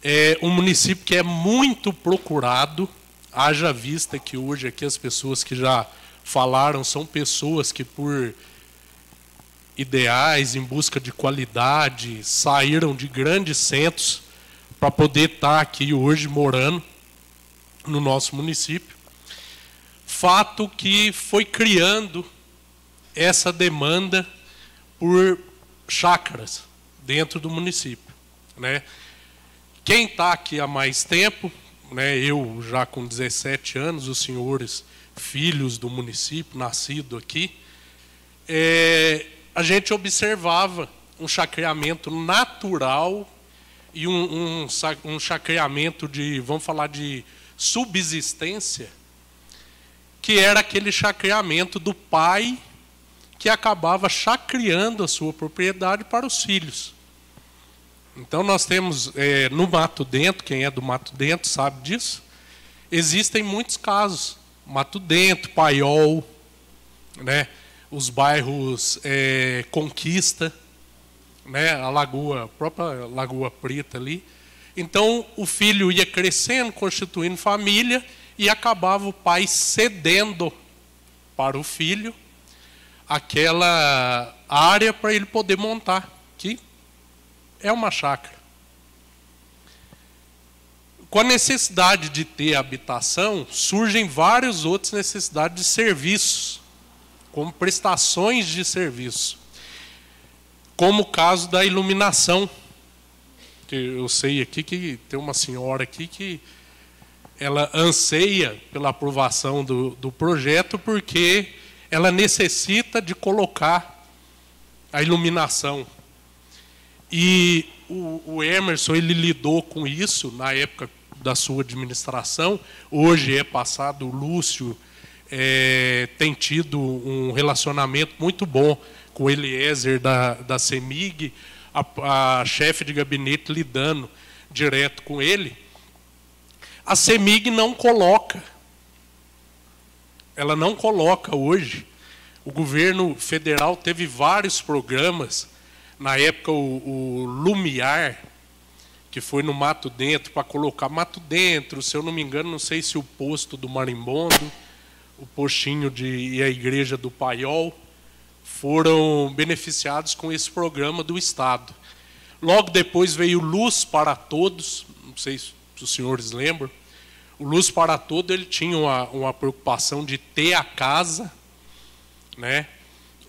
É um município que é muito procurado, haja vista que hoje aqui as pessoas que já falaram são pessoas que por ideais, em busca de qualidade, saíram de grandes centros para poder estar aqui hoje morando no nosso município. Fato que foi criando essa demanda por chácaras dentro do município, né? Quem está aqui há mais tempo, né, eu já com 17 anos, os senhores filhos do município, nascido aqui, a gente observava um chacreamento natural e um chacreamento de, vamos falar de subsistência, que era aquele chacreamento do pai que acabava chacreando a sua propriedade para os filhos. Então nós temos no Mato Dentro, quem é do Mato Dentro sabe disso, existem muitos casos. Mato Dentro, Paiol, né, os bairros Conquista, né, a própria Lagoa Preta ali. Então o filho ia crescendo, constituindo família, e acabava o pai cedendo para o filho aquela área para ele poder montar, que é uma chácara. Com a necessidade de ter habitação, surgem várias outras necessidades de serviços, como prestações de serviço, como o caso da iluminação. Eu sei aqui que tem uma senhora aqui que ela anseia pela aprovação do projeto, porque ela necessita de colocar a iluminação. E o Emerson, ele lidou com isso na época da sua administração. Hoje é passado, o Lúcio tem tido um relacionamento muito bom com o Eliezer da CEMIG, a chefe de gabinete lidando direto com ele. A CEMIG não coloca. Ela não coloca hoje. O governo federal teve vários programas na época o Lumiar, que foi no Mato Dentro, para colocar Mato Dentro, se eu não me engano, não sei se o posto do Marimbondo, o postinho e a igreja do Paiol, foram beneficiados com esse programa do Estado. Logo depois veio Luz para Todos, não sei se os senhores lembram. O Luz para Todos, ele tinha uma preocupação de ter a casa, né,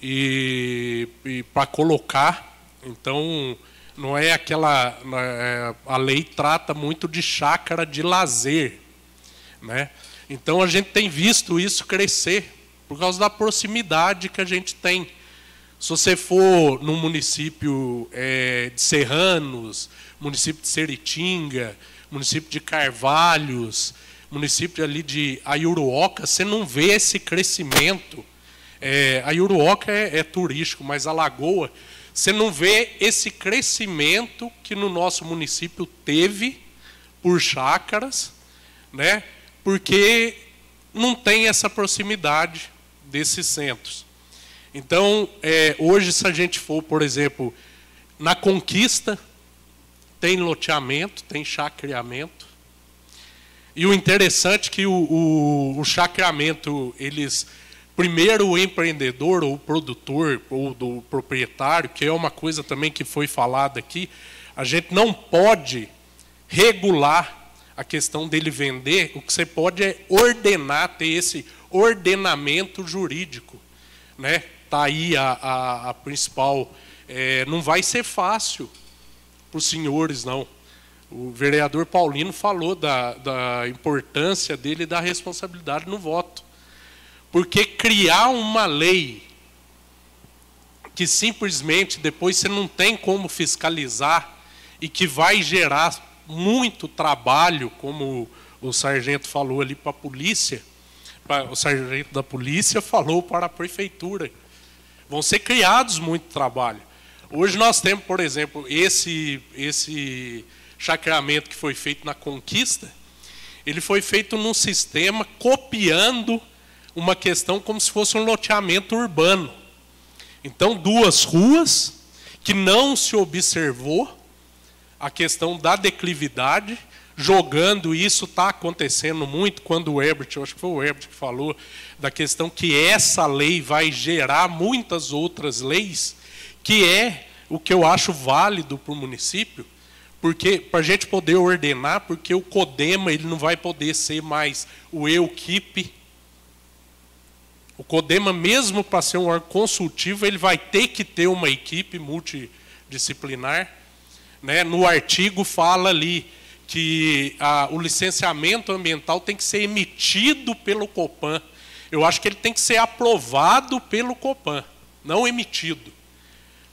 e para colocar. Então, não é aquela... a lei trata muito de chácara de lazer, né? Então, a gente tem visto isso crescer por causa da proximidade que a gente tem. Se você for no município de Serranos, município de Seritinga, município de Carvalhos, município ali de Ayuruoca, você não vê esse crescimento. Ayuruoca é turístico, mas a Lagoa, você não vê esse crescimento que no nosso município teve por chácaras, né? Porque não tem essa proximidade desses centros. Então, hoje, se a gente for, por exemplo, na Conquista, tem loteamento, tem chacreamento. E o interessante é que o chacreamento, primeiro o empreendedor, ou o produtor, ou do proprietário, que é uma coisa também que foi falada aqui, a gente não pode regular a questão dele vender, o que você pode é ordenar, ter esse ordenamento jurídico, né? Está aí a principal. Não vai ser fácil para os senhores, não. O vereador Paulino falou da importância dele e da responsabilidade no voto. Porque criar uma lei que simplesmente depois você não tem como fiscalizar e que vai gerar muito trabalho, como o sargento falou ali para a polícia, o sargento da polícia falou para a prefeitura. Vão ser criados muito trabalho. Hoje nós temos, por exemplo, esse chacreamento que foi feito na Conquista, ele foi feito num sistema copiando uma questão como se fosse um loteamento urbano. Então, 2 ruas que não se observou a questão da declividade, jogando isso, está acontecendo muito, quando o Herbert, eu acho que foi o Herbert que falou, da questão que essa lei vai gerar muitas outras leis, que é o que eu acho válido para o município, porque para a gente poder ordenar, porque o CODEMA ele não vai poder ser mais o EUCIP. O CODEMA, mesmo para ser um órgão consultivo, ele vai ter que ter uma equipe multidisciplinar, né? No artigo fala ali que o licenciamento ambiental tem que ser emitido pelo Copan. Eu acho que ele tem que ser aprovado pelo Copan, não emitido.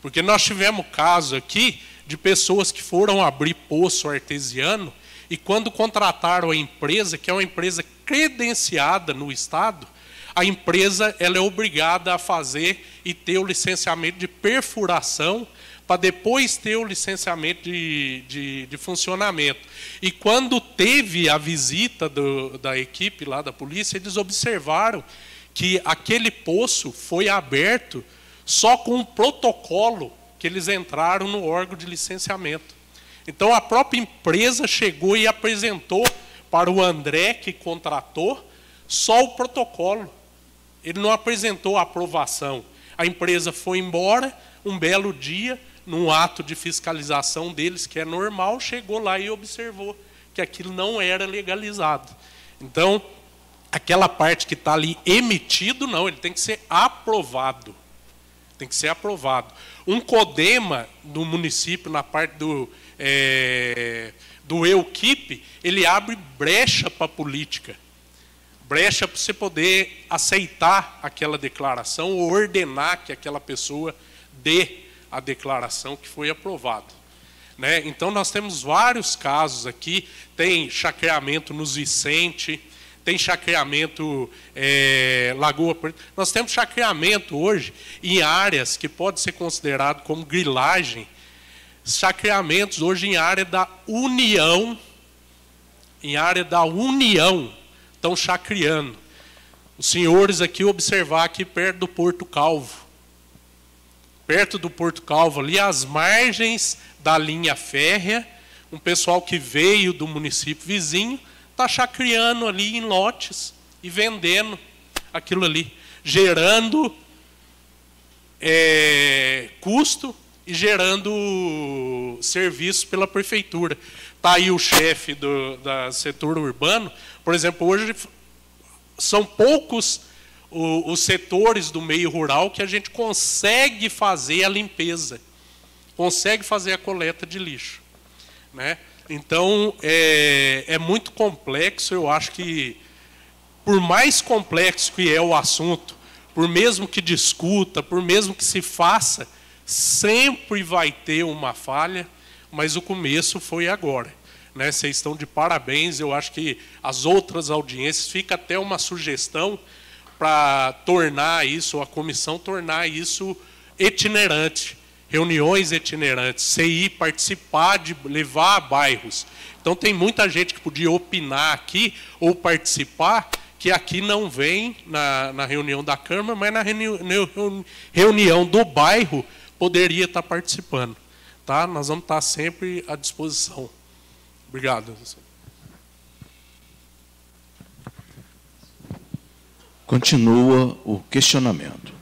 Porque nós tivemos caso aqui de pessoas que foram abrir poço artesiano e quando contrataram a empresa, que é uma empresa credenciada no Estado, a empresa ela é obrigada a fazer e ter o licenciamento de perfuração para depois ter o licenciamento de funcionamento. E quando teve a visita da equipe lá da polícia, eles observaram que aquele poço foi aberto só com um protocolo que eles entraram no órgão de licenciamento. Então, a própria empresa chegou e apresentou para o André, que contratou, só o protocolo. Ele não apresentou a aprovação. A empresa foi embora, um belo dia, num ato de fiscalização deles, que é normal, chegou lá e observou que aquilo não era legalizado. Então, aquela parte que está ali emitido, não, ele tem que ser aprovado. Tem que ser aprovado. Um CODEMA do município, na parte do EUCIP, ele abre brecha para a política. Brecha para você poder aceitar aquela declaração ou ordenar que aquela pessoa dê a declaração que foi aprovada, né? Então, nós temos vários casos aqui. Tem chacreamento nos Vicente, tem chacreamento Lagoa Preta. Nós temos chacreamento hoje em áreas que pode ser considerado como grilagem, chacreamentos hoje em área da União, estão chacreando. Os senhores aqui observar aqui perto do Porto Calvo. perto do Porto Calvo, ali às margens da linha férrea, um pessoal que veio do município vizinho está chacriando ali em lotes e vendendo aquilo ali, gerando custo e gerando serviço pela prefeitura. Está aí o chefe do setor urbano. Por exemplo, hoje são poucos os setores do meio rural que a gente consegue fazer a limpeza, consegue fazer a coleta de lixo, né? Então, é muito complexo. Eu acho que, por mais complexo que é o assunto, por mesmo que discuta, por mesmo que se faça, sempre vai ter uma falha, mas o começo foi agora, né? Vocês estão de parabéns. Eu acho que as outras audiências, fica até uma sugestão para tornar isso, ou a comissão tornar isso itinerante, reuniões itinerantes, CI participar, de levar a bairros. Então tem muita gente que podia opinar aqui ou participar, que aqui não vem na reunião da Câmara, mas na reunião do bairro poderia estar participando. Tá? Nós vamos estar sempre à disposição. Obrigado. Continua o questionamento.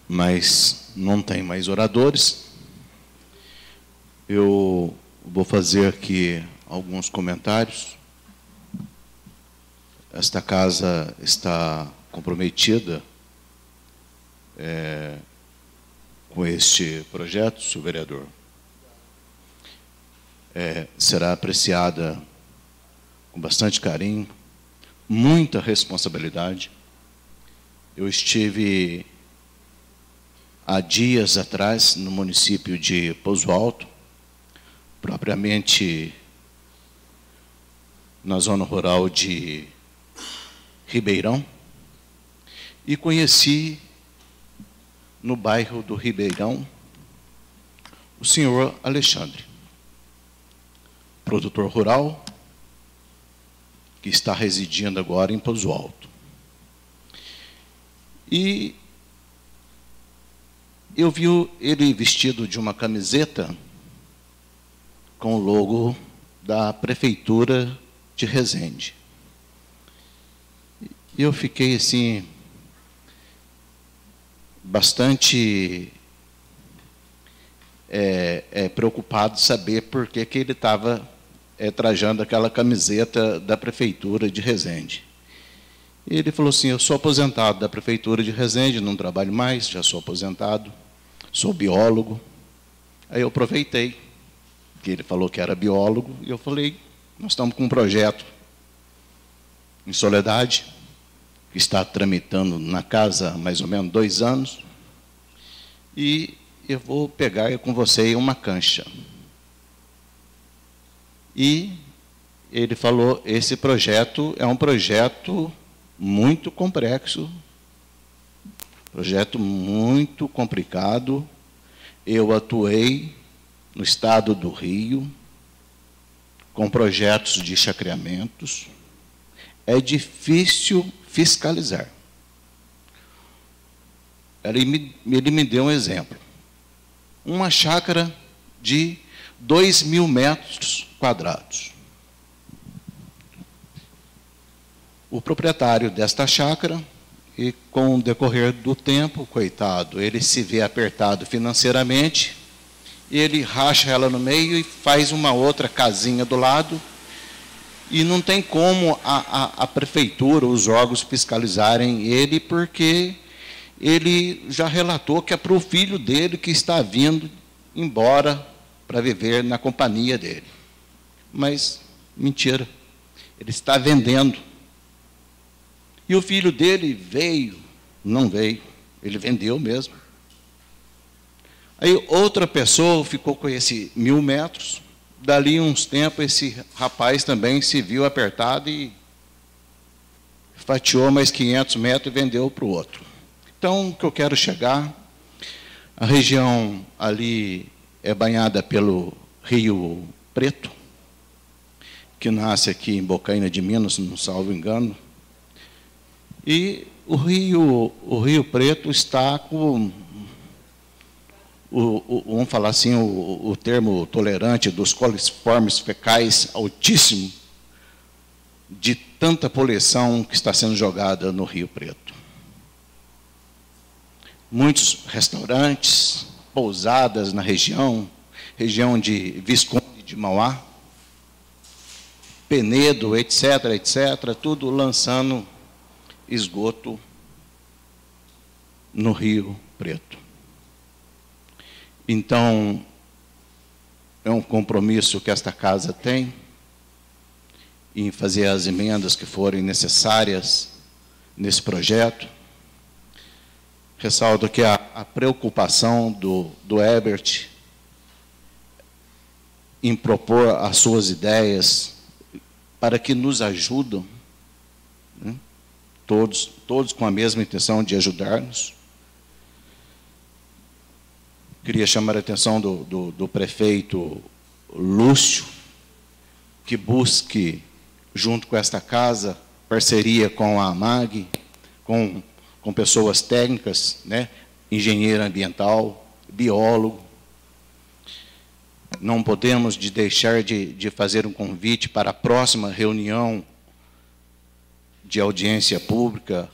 Mas não tem mais oradores. Eu vou fazer aqui alguns comentários. Esta casa está comprometida com este projeto, senhor vereador. Será apreciada com bastante carinho, muita responsabilidade. Eu estive há dias atrás no município de Pouso Alto, propriamente na zona rural de Ribeirão, e conheci no bairro do Ribeirão o senhor Alexandre, produtor rural, que está residindo agora em Pouso Alto. E eu vi ele vestido de uma camiseta com o logo da Prefeitura de Resende. E eu fiquei assim, bastante preocupado de saber por que ele estava trajando aquela camiseta da Prefeitura de Resende. E ele falou assim: eu sou aposentado da Prefeitura de Resende, não trabalho mais, já sou aposentado, sou biólogo. Aí eu aproveitei que ele falou que era biólogo, e eu falei: nós estamos com um projeto em Soledade, que está tramitando na casa há mais ou menos 2 anos, e eu vou pegar com você uma cancha. E ele falou: esse projeto é um projeto muito complexo, projeto muito complicado. Eu atuei no estado do Rio com projetos de chacreamentos. É difícil fiscalizar. Ele me deu um exemplo. Uma chácara de 2.000 metros quadrados. O proprietário desta chácara, e com o decorrer do tempo, coitado, ele se vê apertado financeiramente, ele racha ela no meio e faz uma outra casinha do lado, e não tem como a prefeitura, os órgãos fiscalizarem ele, porque ele já relatou que é para o filho dele que está vindo embora para viver na companhia dele. Mas, mentira, ele está vendendo. E o filho dele veio, não veio, ele vendeu mesmo. Aí outra pessoa ficou com esse 1.000 metros, dali uns tempos esse rapaz também se viu apertado e fatiou mais 500 metros e vendeu para o outro. Então, o que eu quero chegar, a região ali é banhada pelo Rio Preto, que nasce aqui em Bocaina de Minas, não salvo engano. E o Rio Preto está com, vamos falar assim, o termo tolerante dos coliformes fecais altíssimo, de tanta poluição que está sendo jogada no Rio Preto. Muitos restaurantes, pousadas na região de Visconde de Mauá, Penedo, etc., etc., tudo lançando esgoto no Rio Preto. Então, é um compromisso que esta casa tem em fazer as emendas que forem necessárias nesse projeto. Ressalto que a preocupação do Herbert em propor as suas ideias para que nos ajudam, né? Todos com a mesma intenção de ajudar-nos. Queria chamar a atenção do prefeito Lúcio, que busque, junto com esta casa, parceria com a AMAG, com pessoas técnicas, né? Engenheiro ambiental, biólogo. Não podemos deixar de fazer um convite para a próxima reunião de audiência pública,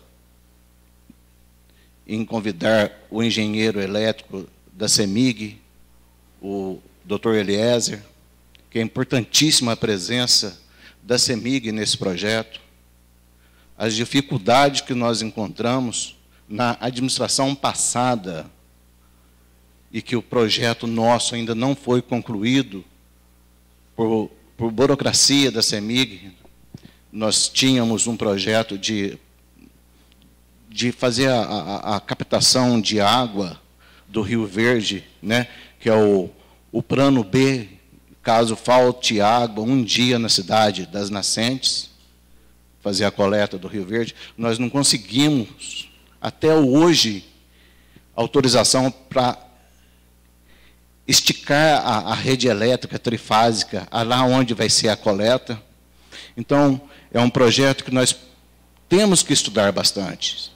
em convidar o engenheiro elétrico da CEMIG, o Dr. Eliezer, que é importantíssima a presença da CEMIG nesse projeto. As dificuldades que nós encontramos na administração passada e que o projeto nosso ainda não foi concluído por burocracia da CEMIG. Nós tínhamos um projeto de fazer a captação de água do Rio Verde, né, que é o plano B, caso falte água um dia na cidade das nascentes, fazer a coleta do Rio Verde. Nós não conseguimos, até hoje, autorização para esticar a rede elétrica trifásica, lá onde vai ser a coleta. Então, é um projeto que nós temos que estudar bastante,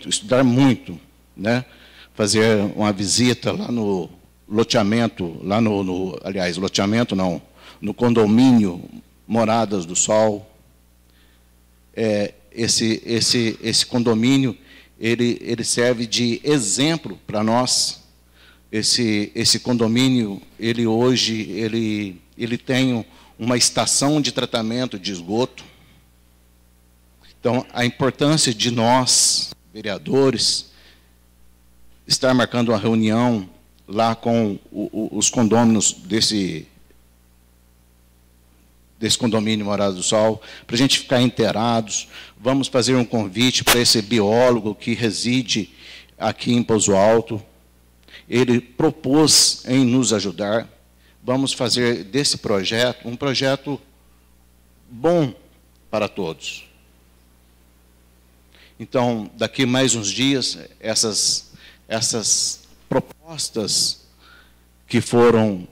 estudar muito, né? Fazer uma visita lá no loteamento, aliás, loteamento não, no condomínio Moradas do Sol. Esse condomínio, ele serve de exemplo para nós. Esse condomínio, ele tem uma estação de tratamento de esgoto. Então, a importância de nós, vereadores, estar marcando uma reunião lá com os condôminos desse condomínio Morada do Sol, para a gente ficar inteirados. Vamos fazer um convite para esse biólogo que reside aqui em Pouso Alto. Ele propôs em nos ajudar. Vamos fazer desse projeto um projeto bom para todos. Então, daqui mais uns dias, essas propostas que foram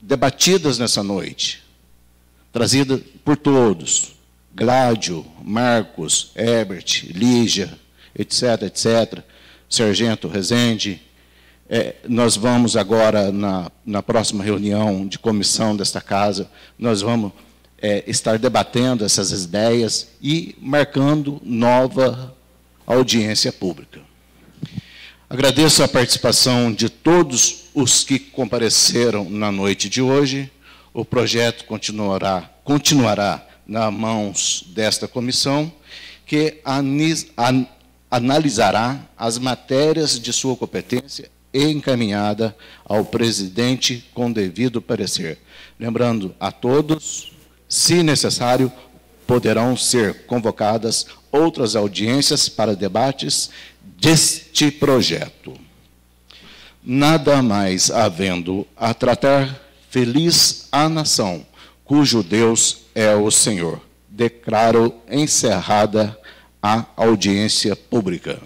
debatidas nessa noite, trazidas por todos, Gládio, Marcos, Herbert, Lígia, etc., etc., Sargento Rezende, nós vamos agora, na próxima reunião de comissão desta casa, nós vamos estar debatendo essas ideias e marcando nova audiência pública. Agradeço a participação de todos os que compareceram na noite de hoje. O projeto continuará nas mãos desta comissão, que analisará as matérias de sua competência e encaminhada ao presidente com devido parecer. Lembrando a todos, se necessário, poderão ser convocadas outras audiências para debates deste projeto. Nada mais havendo a tratar, feliz a nação, cujo Deus é o Senhor. Declaro encerrada a audiência pública.